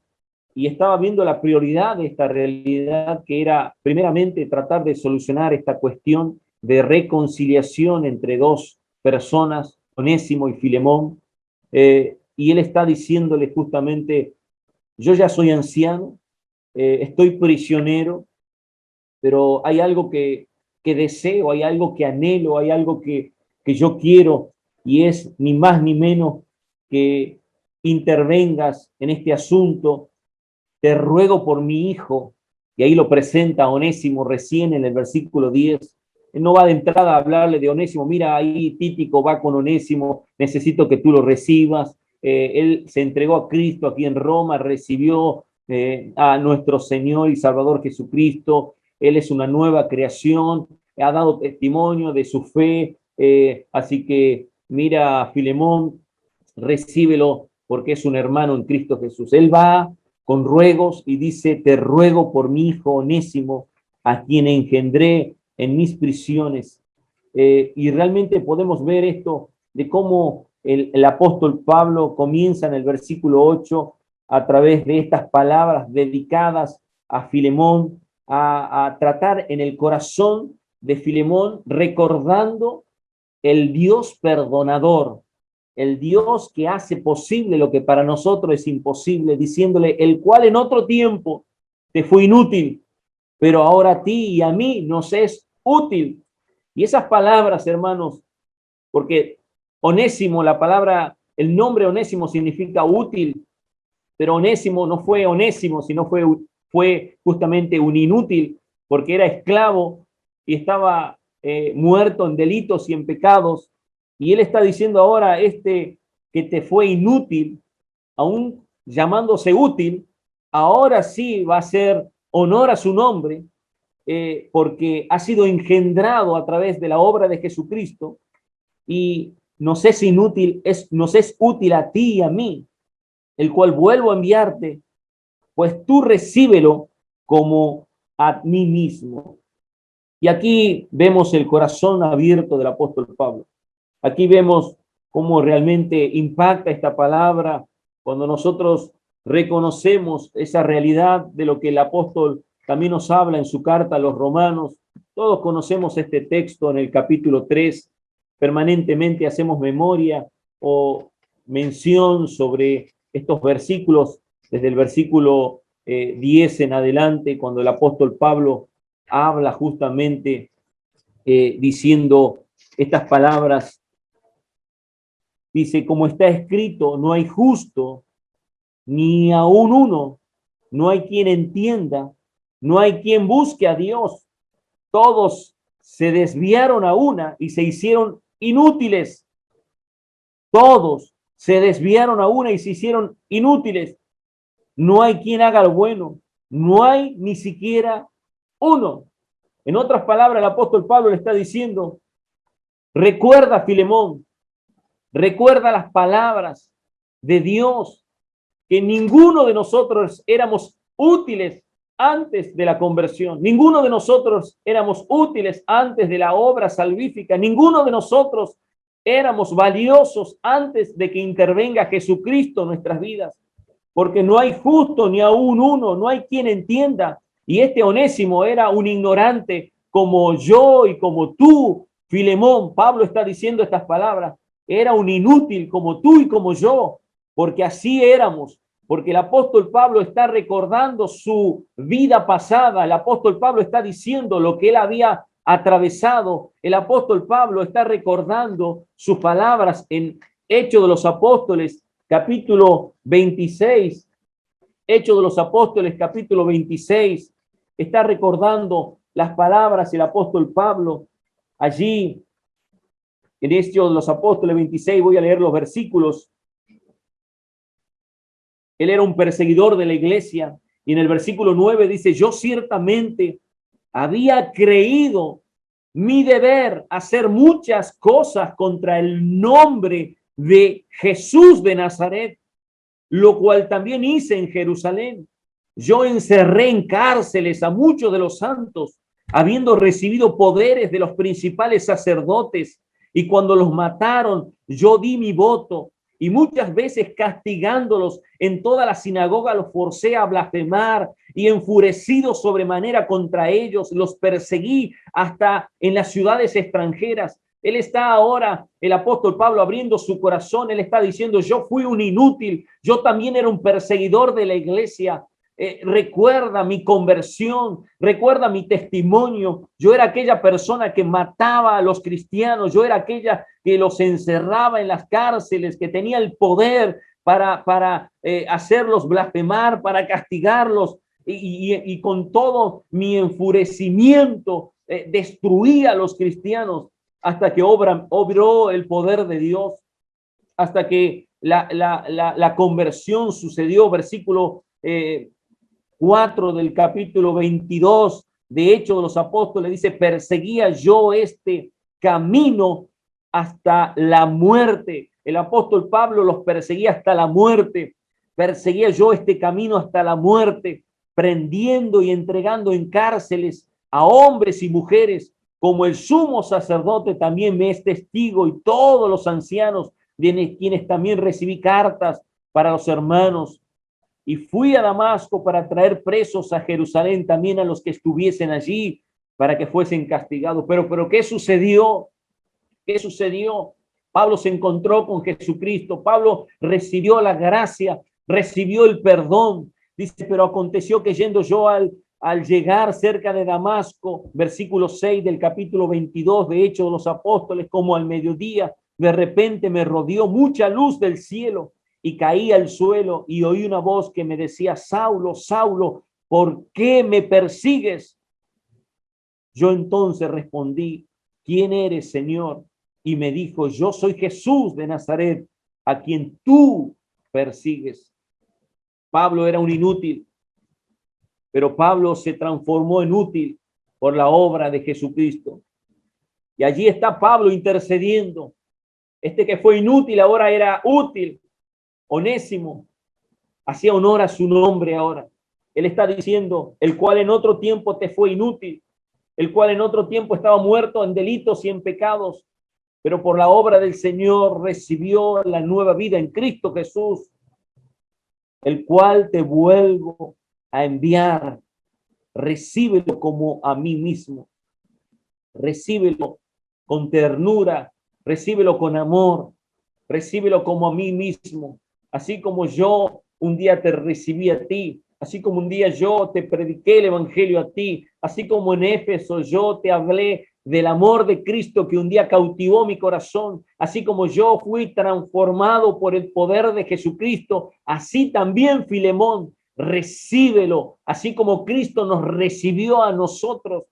y estaba viendo la prioridad de esta realidad, que era primeramente tratar de solucionar esta cuestión de reconciliación entre dos personas, Onésimo y Filemón, y él está diciéndole justamente, yo ya soy anciano, estoy prisionero, pero hay algo que deseo, hay algo que anhelo, hay algo que yo quiero, y es ni más ni menos que intervengas en este asunto. Te ruego por mi hijo, y ahí lo presenta Onésimo recién en el versículo 10. Él no va de entrada a hablarle de Onésimo, mira ahí Títico va con Onésimo, necesito que tú lo recibas. Él se entregó a Cristo aquí en Roma, recibió a nuestro Señor y Salvador Jesucristo. Él es una nueva creación, ha dado testimonio de su fe, así que mira, Filemón, recíbelo porque es un hermano en Cristo Jesús. Él va con ruegos y dice, te ruego por mi hijo Onésimo, a quien engendré en mis prisiones. Y realmente podemos ver esto de cómo el apóstol Pablo comienza en el versículo 8 a través de estas palabras dedicadas a Filemón, a tratar en el corazón de Filemón, recordando el Dios perdonador, el Dios que hace posible lo que para nosotros es imposible, diciéndole, el cual en otro tiempo te fue inútil, pero ahora a ti y a mí nos es útil. Y esas palabras, hermanos, porque Onésimo, la palabra, el nombre Onésimo significa útil, pero Onésimo no fue Onésimo, sino fue justamente un inútil, porque era esclavo y estaba muerto en delitos y en pecados. Y él está diciendo ahora, este que te fue inútil, aún llamándose útil, ahora sí va a ser honor a su nombre, porque ha sido engendrado a través de la obra de Jesucristo y nos es inútil, nos es útil a ti y a mí, el cual vuelvo a enviarte, pues tú recíbelo como a mí mismo. Y aquí vemos el corazón abierto del apóstol Pablo. Aquí vemos cómo realmente impacta esta palabra cuando nosotros reconocemos esa realidad de lo que el apóstol también nos habla en su carta a los romanos. Todos conocemos este texto en el capítulo 3. Permanentemente hacemos memoria o mención sobre estos versículos, desde el versículo 10 en adelante, cuando el apóstol Pablo habla justamente diciendo estas palabras. Dice, como está escrito, no hay justo, ni aún uno, no hay quien entienda, no hay quien busque a Dios. Todos se desviaron a una y se hicieron inútiles. Todos se desviaron a una y se hicieron inútiles. No hay quien haga lo bueno, no hay ni siquiera uno. En otras palabras, el apóstol Pablo le está diciendo, recuerda, Filemón, recuerda las palabras de Dios, que ninguno de nosotros éramos útiles antes de la conversión, ninguno de nosotros éramos útiles antes de la obra salvífica, ninguno de nosotros éramos valiosos antes de que intervenga Jesucristo en nuestras vidas, porque no hay justo ni aún uno, no hay quien entienda. Y este Onésimo era un ignorante como yo y como tú, Filemón. Pablo está diciendo estas palabras. Era un inútil como tú y como yo, porque así éramos, porque el apóstol Pablo está recordando su vida pasada, el apóstol Pablo está diciendo lo que él había atravesado, el apóstol Pablo está recordando sus palabras en Hechos de los Apóstoles, capítulo 26, Hechos de los Apóstoles, capítulo 26, está recordando las palabras del apóstol Pablo allí. En Hechos de los Apóstoles 26, voy a leer los versículos. Él era un perseguidor de la iglesia y en el versículo 9 dice, yo ciertamente había creído mi deber hacer muchas cosas contra el nombre de Jesús de Nazaret, lo cual también hice en Jerusalén. Yo encerré en cárceles a muchos de los santos, habiendo recibido poderes de los principales sacerdotes, y cuando los mataron, yo di mi voto y muchas veces castigándolos en toda la sinagoga los forcé a blasfemar y enfurecido sobremanera contra ellos los perseguí hasta en las ciudades extranjeras. Él está ahora, el apóstol Pablo, abriendo su corazón. Él está diciendo, yo fui un inútil, yo también era un perseguidor de la iglesia. Recuerda mi conversión, recuerda mi testimonio. Yo era aquella persona que mataba a los cristianos, yo era aquella que los encerraba en las cárceles, que tenía el poder para hacerlos blasfemar, para castigarlos, y con todo mi enfurecimiento destruía a los cristianos hasta que obró el poder de Dios, hasta que la conversión sucedió. Versículo 4 del capítulo 22 de Hechos de los Apóstoles dice, perseguía yo este camino hasta la muerte. El apóstol Pablo los perseguía hasta la muerte. Perseguía yo este camino hasta la muerte, prendiendo y entregando en cárceles a hombres y mujeres, como el sumo sacerdote también me es testigo, y todos los ancianos, de quienes también recibí cartas para los hermanos. Y fui a Damasco para traer presos a Jerusalén también a los que estuviesen allí, para que fuesen castigados. Pero ¿qué sucedió? ¿Qué sucedió? Pablo se encontró con Jesucristo. Pablo recibió la gracia, recibió el perdón. Dice, pero aconteció que yendo yo al llegar cerca de Damasco, versículo 6 del capítulo 22 de Hechos de los Apóstoles, como al mediodía, de repente me rodeó mucha luz del cielo y caí al suelo y oí una voz que me decía, Saulo, Saulo, ¿por qué me persigues? Yo entonces respondí, ¿quién eres, Señor? Y me dijo, yo soy Jesús de Nazaret, a quien tú persigues. Pablo era un inútil, pero Pablo se transformó en útil por la obra de Jesucristo. Y allí está Pablo intercediendo. Este que fue inútil ahora era útil. Onésimo hacía honor a su nombre ahora. Él está diciendo, el cual en otro tiempo te fue inútil, el cual en otro tiempo estaba muerto en delitos y en pecados, pero por la obra del Señor recibió la nueva vida en Cristo Jesús, el cual te vuelvo a enviar. Recíbelo como a mí mismo. Recíbelo con ternura, recíbelo con amor, recíbelo como a mí mismo. Así como yo un día te recibí a ti, así como un día yo te prediqué el evangelio a ti, así como en Éfeso yo te hablé del amor de Cristo que un día cautivó mi corazón, así como yo fui transformado por el poder de Jesucristo, así también Filemón, recíbelo, así como Cristo nos recibió a nosotros.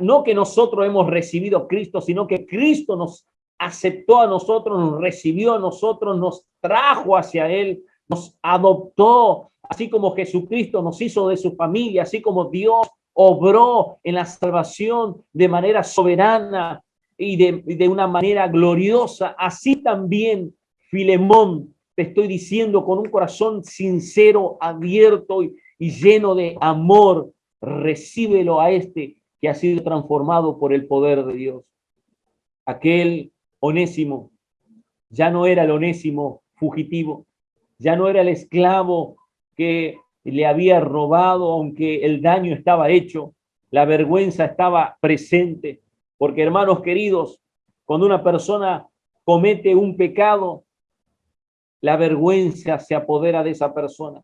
No que nosotros hemos recibido a Cristo, sino que Cristo nos aceptó a nosotros, nos recibió a nosotros, nos trajo hacia Él, nos adoptó, así como Jesucristo nos hizo de su familia, así como Dios obró en la salvación de manera soberana y de una manera gloriosa. Así también, Filemón, te estoy diciendo con un corazón sincero, abierto y lleno de amor, recíbelo a este que ha sido transformado por el poder de Dios. Aquel Onésimo ya no era el Onésimo fugitivo, ya no era el esclavo que le había robado, aunque el daño estaba hecho, la vergüenza estaba presente, porque hermanos queridos, cuando una persona comete un pecado, la vergüenza se apodera de esa persona,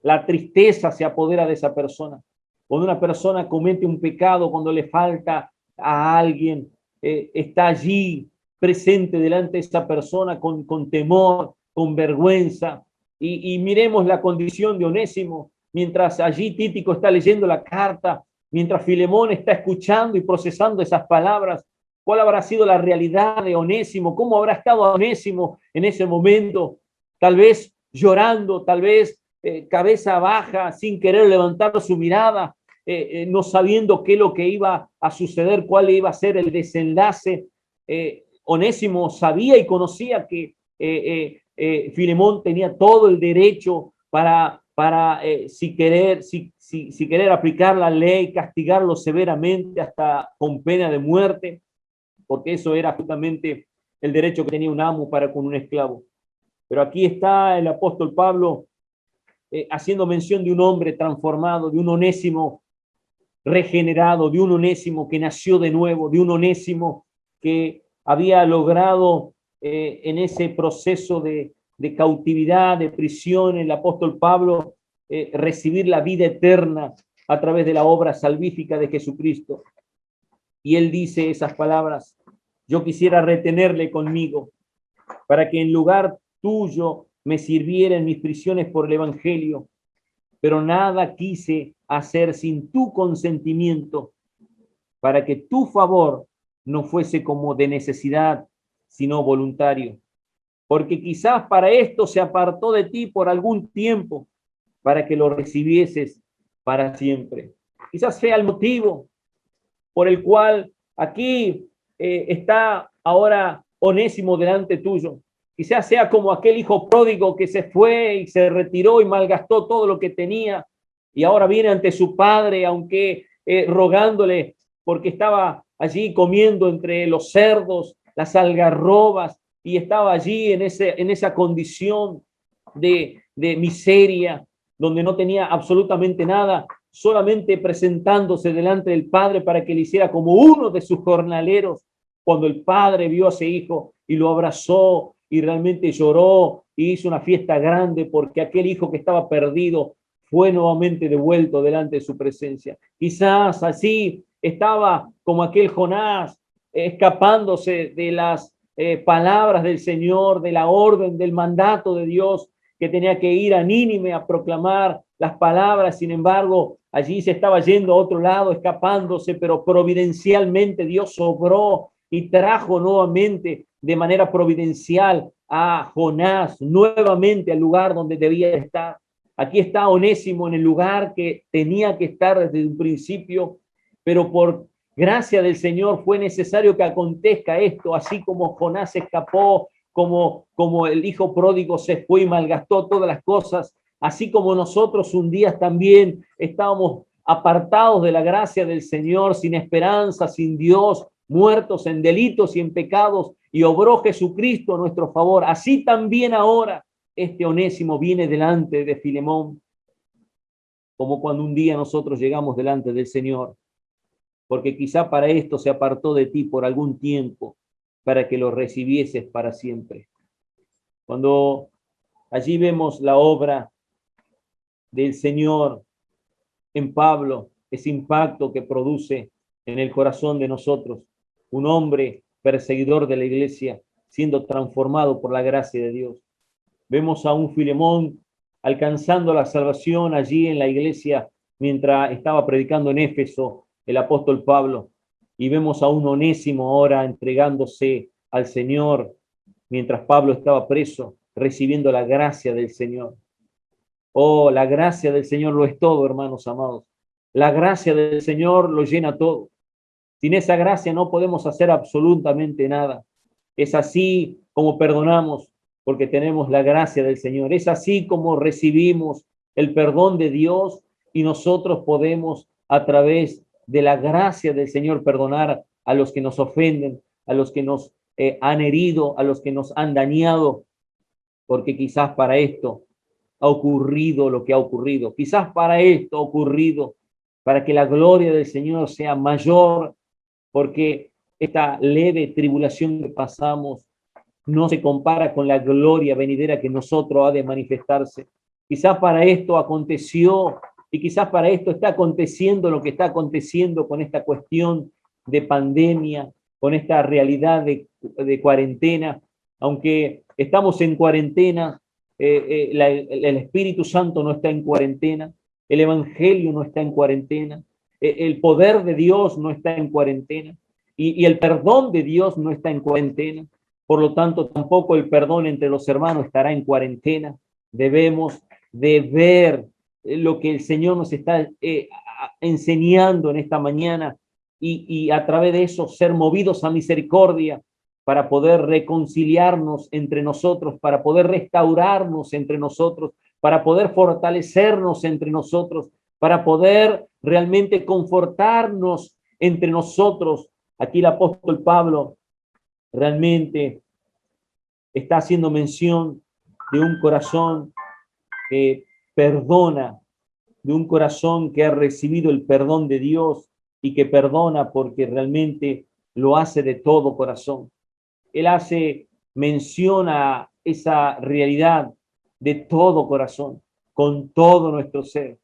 la tristeza se apodera de esa persona. Cuando una persona comete un pecado, cuando le falta a alguien, está allí presente delante de esa persona con temor, con vergüenza. Y miremos la condición de Onésimo, mientras allí Títico está leyendo la carta, mientras Filemón está escuchando y procesando esas palabras. ¿Cuál habrá sido la realidad de Onésimo? ¿Cómo habrá estado Onésimo en ese momento? Tal vez llorando, tal vez cabeza baja, sin querer levantar su mirada, no sabiendo qué es lo que iba a suceder, cuál iba a ser el desenlace. Onésimo sabía y conocía que Filemón tenía todo el derecho para si querer aplicar la ley, castigarlo severamente hasta con pena de muerte, porque eso era justamente el derecho que tenía un amo para con un esclavo. Pero aquí está el apóstol Pablo haciendo mención de un hombre transformado, de un Onésimo regenerado, de un Onésimo que nació de nuevo, de un Onésimo que había logrado en ese proceso de cautividad, de prisión, el apóstol Pablo recibir la vida eterna a través de la obra salvífica de Jesucristo. Y él dice esas palabras: yo quisiera retenerle conmigo para que en lugar tuyo me sirviera en mis prisiones por el evangelio, pero nada quise hacer sin tu consentimiento, para que tu favor no fuese como de necesidad, sino voluntario. Porque quizás para esto se apartó de ti por algún tiempo, para que lo recibieses para siempre. Quizás sea el motivo por el cual aquí está ahora Onésimo delante tuyo. Quizás sea como aquel hijo pródigo que se fue y se retiró y malgastó todo lo que tenía y ahora viene ante su padre, aunque rogándole, porque estaba allí comiendo entre los cerdos, las algarrobas, y estaba allí en esa condición de miseria, donde no tenía absolutamente nada, solamente presentándose delante del padre para que le hiciera como uno de sus jornaleros. Cuando el padre vio a ese hijo y lo abrazó y realmente lloró y hizo una fiesta grande porque aquel hijo que estaba perdido fue nuevamente devuelto delante de su presencia. Quizás así estaba como aquel Jonás, escapándose de las palabras del Señor, de la orden, del mandato de Dios, que tenía que ir a Nínive a proclamar las palabras. Sin embargo, allí se estaba yendo a otro lado, escapándose, pero providencialmente Dios obró y trajo nuevamente de manera providencial a Jonás nuevamente al lugar donde debía estar. Aquí está Onésimo en el lugar que tenía que estar desde un principio, pero por gracia del Señor fue necesario que acontezca esto, así como Jonás escapó, como el hijo pródigo se fue y malgastó todas las cosas, así como nosotros un día también estábamos apartados de la gracia del Señor, sin esperanza, sin Dios, muertos en delitos y en pecados, y obró Jesucristo a nuestro favor. Así también ahora este Onésimo viene delante de Filemón, como cuando un día nosotros llegamos delante del Señor, porque quizá para esto se apartó de ti por algún tiempo, para que lo recibieses para siempre. Cuando allí vemos la obra del Señor en Pablo, ese impacto que produce en el corazón de nosotros, un hombre perseguidor de la iglesia siendo transformado por la gracia de Dios. Vemos a un Filemón alcanzando la salvación allí en la iglesia mientras estaba predicando en Éfeso el apóstol Pablo, y vemos a un Onésimo ahora entregándose al Señor mientras Pablo estaba preso, recibiendo la gracia del Señor. Oh, la gracia del Señor lo es todo, hermanos amados. La gracia del Señor lo llena todo. Sin esa gracia no podemos hacer absolutamente nada. Es así como perdonamos, porque tenemos la gracia del Señor. Es así como recibimos el perdón de Dios y nosotros podemos, a través de la gracia del Señor, perdonar a los que nos ofenden, a los que nos han herido, a los que nos han dañado, porque quizás para esto ha ocurrido lo que ha ocurrido. Quizás para esto ha ocurrido, para que la gloria del Señor sea mayor, porque esta leve tribulación que pasamos no se compara con la gloria venidera que nosotros ha de manifestarse. Quizás para esto aconteció y quizás para esto está aconteciendo lo que está aconteciendo con esta cuestión de pandemia, con esta realidad de cuarentena. Aunque estamos en cuarentena, el Espíritu Santo no está en cuarentena, el Evangelio no está en cuarentena, el poder de Dios no está en cuarentena y el perdón de Dios no está en cuarentena. Por lo tanto, tampoco el perdón entre los hermanos estará en cuarentena. Debemos de ver lo que el Señor nos está enseñando en esta mañana y a través de eso ser movidos a misericordia para poder reconciliarnos entre nosotros, para poder restaurarnos entre nosotros, para poder fortalecernos entre nosotros, para poder realmente confortarnos entre nosotros. Aquí el apóstol Pablo realmente está haciendo mención de un corazón que perdona, de un corazón que ha recibido el perdón de Dios y que perdona porque realmente lo hace de todo corazón. Él hace mención a esa realidad de todo corazón, con todo nuestro ser.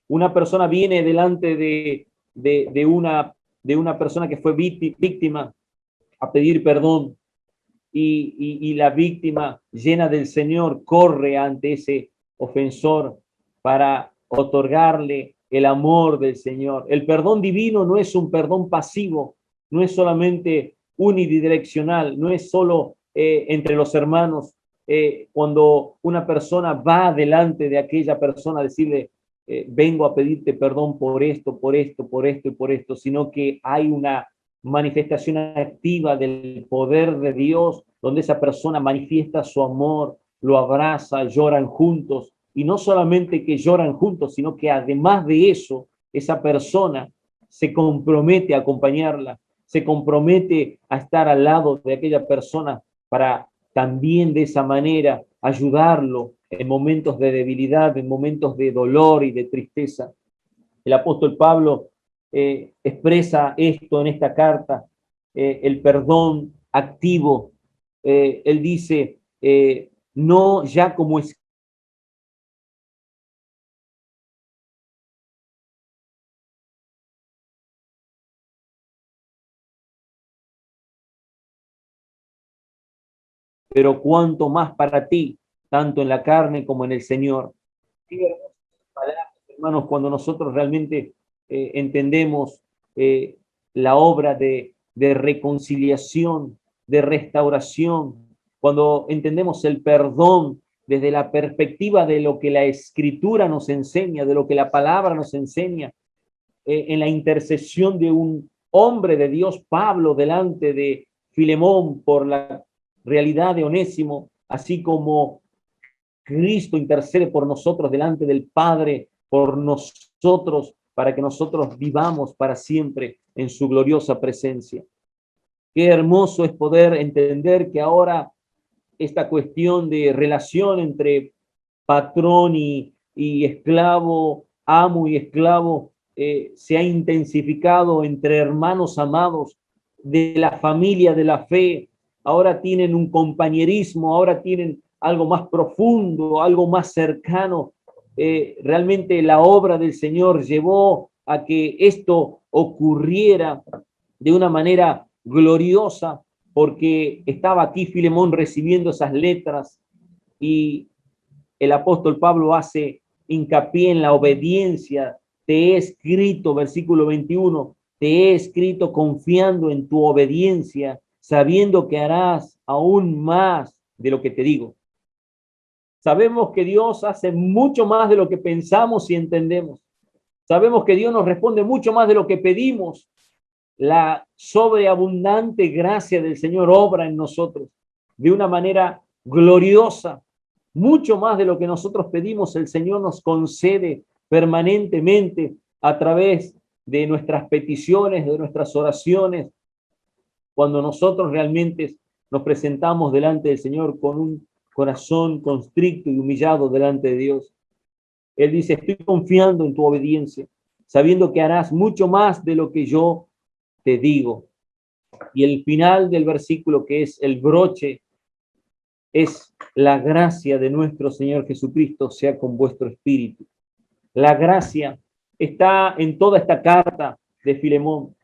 Una persona viene delante de una persona que fue víctima a pedir perdón y la víctima llena del Señor corre ante ese ofensor para otorgarle el amor del Señor. El perdón divino no es un perdón pasivo, no es solamente unidireccional, no es solo entre los hermanos. Cuando una persona va delante de aquella persona a decirle, vengo a pedirte perdón por esto, por esto, por esto y por esto, sino que hay una manifestación activa del poder de Dios, donde esa persona manifiesta su amor, lo abraza, lloran juntos, y no solamente que lloran juntos, sino que además de eso, esa persona se compromete a acompañarla, se compromete a estar al lado de aquella persona para también de esa manera ayudarlo en momentos de debilidad, en momentos de dolor y de tristeza. El apóstol Pablo expresa esto en esta carta, el perdón activo. Él dice, no ya como es pero cuanto más para ti, tanto en la carne como en el Señor. Hermanos, cuando nosotros realmente entendemos la obra de reconciliación, de restauración, cuando entendemos el perdón desde la perspectiva de lo que la Escritura nos enseña, de lo que la palabra nos enseña, en la intercesión de un hombre de Dios, Pablo, delante de Filemón por la realidad de Onésimo, así como Cristo intercede por nosotros delante del Padre, por nosotros, para que nosotros vivamos para siempre en su gloriosa presencia. Qué hermoso es poder entender que ahora esta cuestión de relación entre patrón y esclavo, amo y esclavo, se ha intensificado entre hermanos amados de la familia de la fe. Ahora tienen un compañerismo, ahora tienen algo más profundo, algo más cercano. Realmente la obra del Señor llevó a que esto ocurriera de una manera gloriosa, porque estaba aquí Filemón recibiendo esas letras y el apóstol Pablo hace hincapié en la obediencia. Te he escrito, versículo 21, te he escrito confiando en tu obediencia, sabiendo que harás aún más de lo que te digo. Sabemos que Dios hace mucho más de lo que pensamos y entendemos. Sabemos que Dios nos responde mucho más de lo que pedimos. La sobreabundante gracia del Señor obra en nosotros de una manera gloriosa. Mucho más de lo que nosotros pedimos, el Señor nos concede permanentemente a través de nuestras peticiones, de nuestras oraciones, cuando nosotros realmente nos presentamos delante del Señor con un corazón constricto y humillado delante de Dios. Él dice, estoy confiando en tu obediencia, sabiendo que harás mucho más de lo que yo te digo. Y el final del versículo, que es el broche, es la gracia de nuestro Señor Jesucristo sea con vuestro espíritu. La gracia está en toda esta carta de Filemón.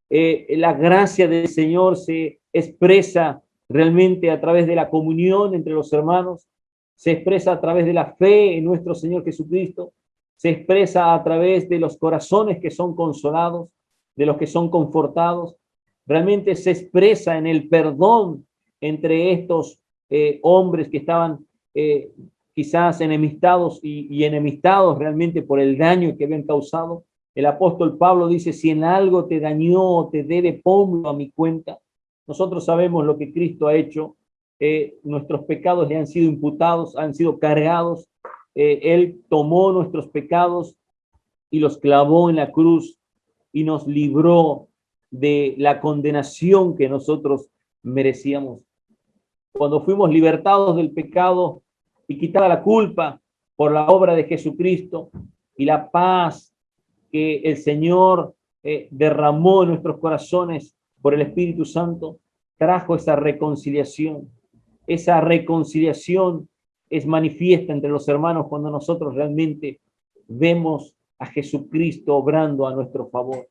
La gracia del Señor se expresa realmente a través de la comunión entre los hermanos, se expresa a través de la fe en nuestro Señor Jesucristo, se expresa a través de los corazones que son consolados, de los que son confortados, realmente se expresa en el perdón entre estos hombres que estaban quizás enemistados y enemistados realmente por el daño que habían causado. El apóstol Pablo dice, si en algo te dañó o te debe, ponlo a mi cuenta. Nosotros sabemos lo que Cristo ha hecho. Nuestros pecados le han sido imputados, han sido cargados. Él tomó nuestros pecados y los clavó en la cruz y nos libró de la condenación que nosotros merecíamos. Cuando fuimos libertados del pecado, y quitada la culpa por la obra de Jesucristo, y la paz que el Señor derramó en nuestros corazones por el Espíritu Santo, trajo esa reconciliación. Esa reconciliación es manifiesta entre los hermanos cuando nosotros realmente vemos a Jesucristo obrando a nuestro favor.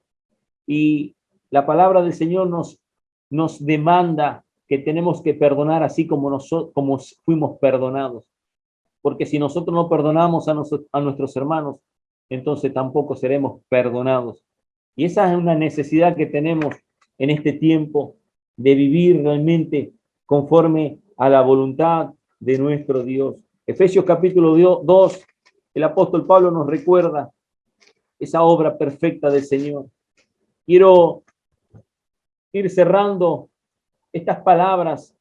Y la palabra del Señor nos demanda que tenemos que perdonar así como fuimos perdonados. Porque si nosotros no perdonamos a nuestros hermanos, entonces tampoco seremos perdonados. Y esa es una necesidad que tenemos en este tiempo de vivir realmente conforme a la voluntad de nuestro Dios. Efesios capítulo 2, el apóstol Pablo nos recuerda esa obra perfecta del Señor. Quiero ir cerrando estas palabras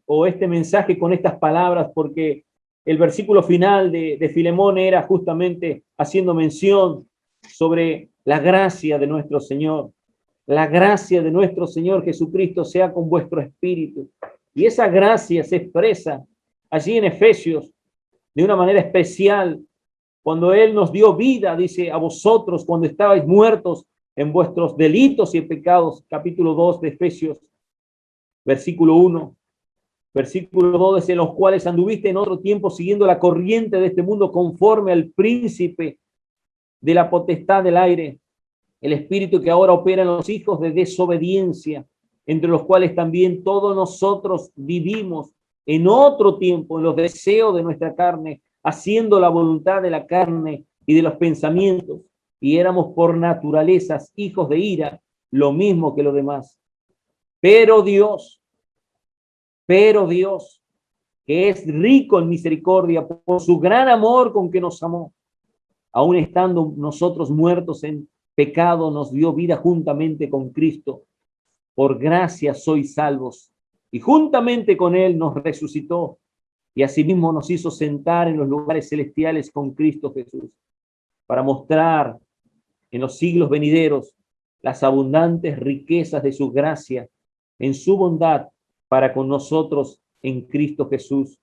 o este mensaje con estas palabras porque el versículo final de Filemón era justamente haciendo mención sobre la gracia de nuestro Señor. La gracia de nuestro Señor Jesucristo sea con vuestro espíritu. Y esa gracia se expresa allí en Efesios de una manera especial cuando Él nos dio vida, dice, a vosotros cuando estabais muertos en vuestros delitos y pecados, capítulo 2 de Efesios, versículo 1. Versículo 2 dice, en los cuales anduviste en otro tiempo siguiendo la corriente de este mundo conforme al príncipe de la potestad del aire, el espíritu que ahora opera en los hijos de desobediencia, entre los cuales también todos nosotros vivimos en otro tiempo, en los deseos de nuestra carne, haciendo la voluntad de la carne y de los pensamientos, y éramos por naturalezas hijos de ira, lo mismo que los demás. Pero Dios, que es rico en misericordia por su gran amor con que nos amó, aun estando nosotros muertos en pecado, nos dio vida juntamente con Cristo. Por gracia sois salvos. Y juntamente con Él nos resucitó y asimismo nos hizo sentar en los lugares celestiales con Cristo Jesús, para mostrar en los siglos venideros las abundantes riquezas de su gracia en su bondad para con nosotros en Cristo Jesús.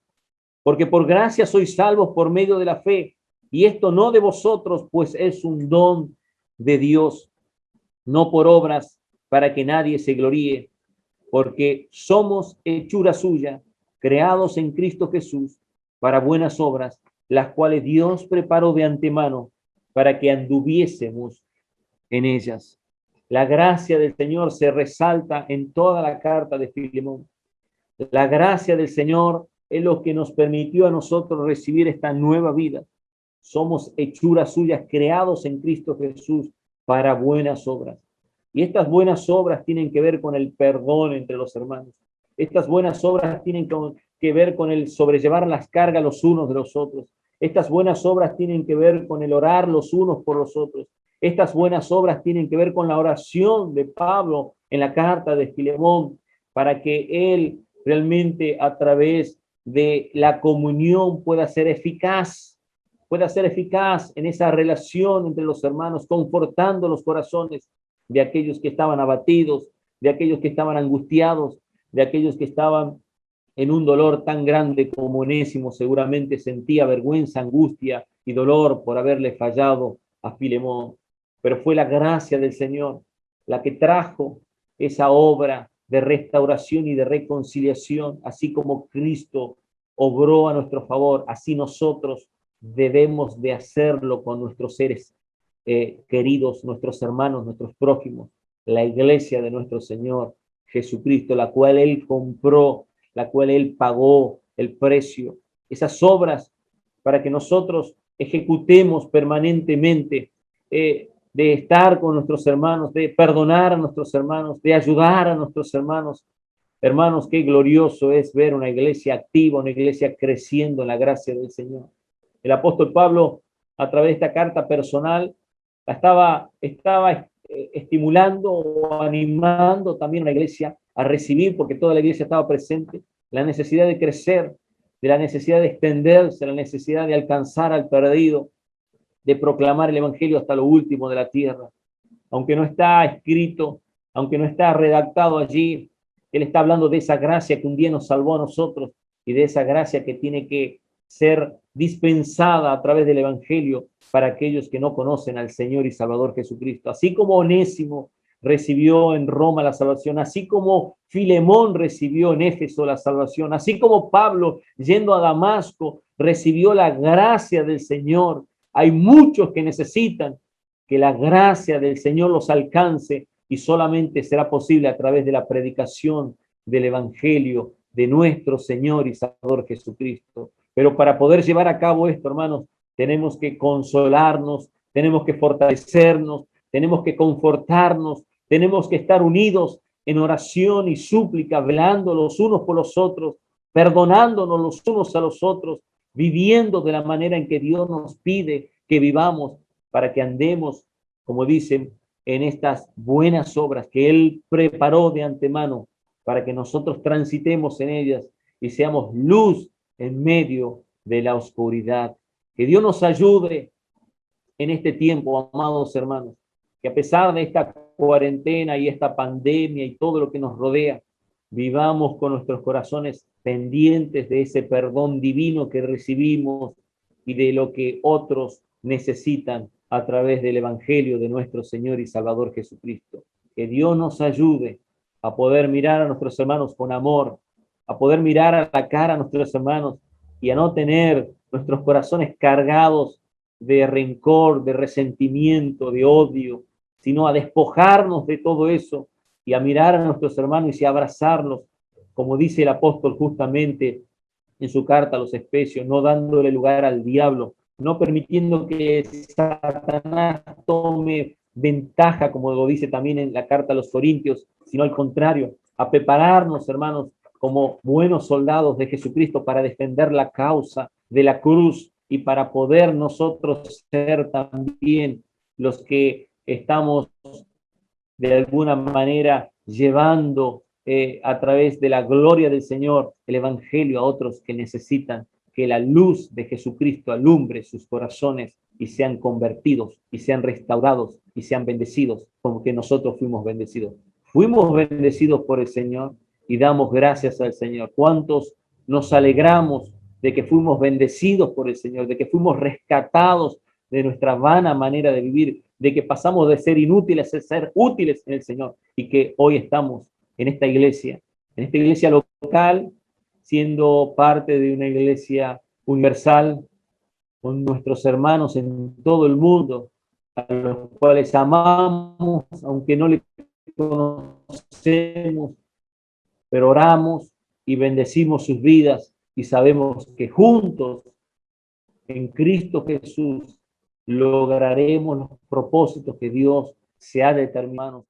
Porque por gracia sois salvos por medio de la fe, y esto no de vosotros, pues es un don de Dios, no por obras, para que nadie se gloríe, porque somos hechura suya, creados en Cristo Jesús, para buenas obras, las cuales Dios preparó de antemano para que anduviésemos en ellas. La gracia del Señor se resalta en toda la carta de Filemón. La gracia del Señor es lo que nos permitió a nosotros recibir esta nueva vida. Somos hechuras suyas, creados en Cristo Jesús para buenas obras. Y estas buenas obras tienen que ver con el perdón entre los hermanos. Estas buenas obras tienen que ver con el sobrellevar las cargas los unos de los otros. Estas buenas obras tienen que ver con el orar los unos por los otros. Estas buenas obras tienen que ver con la oración de Pablo en la carta de Filemón, para que él realmente a través de la comunión pueda ser eficaz en esa relación entre los hermanos, confortando los corazones de aquellos que estaban abatidos, de aquellos que estaban angustiados, de aquellos que estaban en un dolor tan grande como Onésimo seguramente sentía vergüenza, angustia y dolor por haberle fallado a Filemón. Pero fue la gracia del Señor la que trajo esa obra de restauración y de reconciliación, así como Cristo obró a nuestro favor, así nosotros debemos de hacerlo con nuestros seres queridos, nuestros hermanos, nuestros prójimos, la iglesia de nuestro Señor Jesucristo, la cual Él compró, la cual Él pagó el precio. Esas obras para que nosotros ejecutemos permanentemente, de estar con nuestros hermanos, de perdonar a nuestros hermanos, de ayudar a nuestros hermanos. Hermanos, qué glorioso es ver una iglesia activa, una iglesia creciendo en la gracia del Señor. El apóstol Pablo, a través de esta carta personal, estaba estimulando o animando también a la iglesia a recibir, porque toda la iglesia estaba presente, la necesidad de crecer, de la necesidad de extenderse, la necesidad de alcanzar al perdido, de proclamar el evangelio hasta lo último de la tierra. Aunque no está escrito, aunque no está redactado allí, él está hablando de esa gracia que un día nos salvó a nosotros y de esa gracia que tiene que ser dispensada a través del Evangelio para aquellos que no conocen al Señor y Salvador Jesucristo. Así como Onésimo recibió en Roma la salvación, así como Filemón recibió en Éfeso la salvación, así como Pablo, yendo a Damasco, recibió la gracia del Señor. Hay muchos que necesitan que la gracia del Señor los alcance, y solamente será posible a través de la predicación del Evangelio de nuestro Señor y Salvador Jesucristo. Pero para poder llevar a cabo esto, hermanos, tenemos que consolarnos, tenemos que fortalecernos, tenemos que confortarnos, tenemos que estar unidos en oración y súplica, velando los unos por los otros, perdonándonos los unos a los otros, viviendo de la manera en que Dios nos pide que vivamos, para que andemos, como dicen, en estas buenas obras que Él preparó de antemano, para que nosotros transitemos en ellas y seamos luz en medio de la oscuridad. Que Dios nos ayude en este tiempo, amados hermanos, que a pesar de esta cuarentena y esta pandemia y todo lo que nos rodea, vivamos con nuestros corazones pendientes de ese perdón divino que recibimos y de lo que otros necesitan a través del Evangelio de nuestro Señor y Salvador Jesucristo. Que Dios nos ayude a poder mirar a nuestros hermanos con amor, a poder mirar a la cara a nuestros hermanos y a no tener nuestros corazones cargados de rencor, de resentimiento, de odio, sino a despojarnos de todo eso y a mirar a nuestros hermanos y a abrazarlos, como dice el apóstol justamente en su carta a los Efesios, no dándole lugar al diablo, no permitiendo que Satanás tome ventaja, como lo dice también en la carta a los Corintios, sino al contrario, a prepararnos, hermanos, como buenos soldados de Jesucristo para defender la causa de la cruz y para poder nosotros ser también los que estamos de alguna manera llevando a través de la gloria del Señor el Evangelio a otros que necesitan que la luz de Jesucristo alumbre sus corazones y sean convertidos y sean restaurados y sean bendecidos como que nosotros fuimos bendecidos. Fuimos bendecidos por el Señor y damos gracias al Señor. ¿Cuántos nos alegramos de que fuimos bendecidos por el Señor, de que fuimos rescatados de nuestra vana manera de vivir, de que pasamos de ser inútiles a ser útiles en el Señor y que hoy estamos en esta iglesia local, siendo parte de una iglesia universal, con nuestros hermanos en todo el mundo, a los cuales amamos, aunque no les conocemos, pero oramos y bendecimos sus vidas y sabemos que juntos en Cristo Jesús lograremos los propósitos que Dios se ha determinado.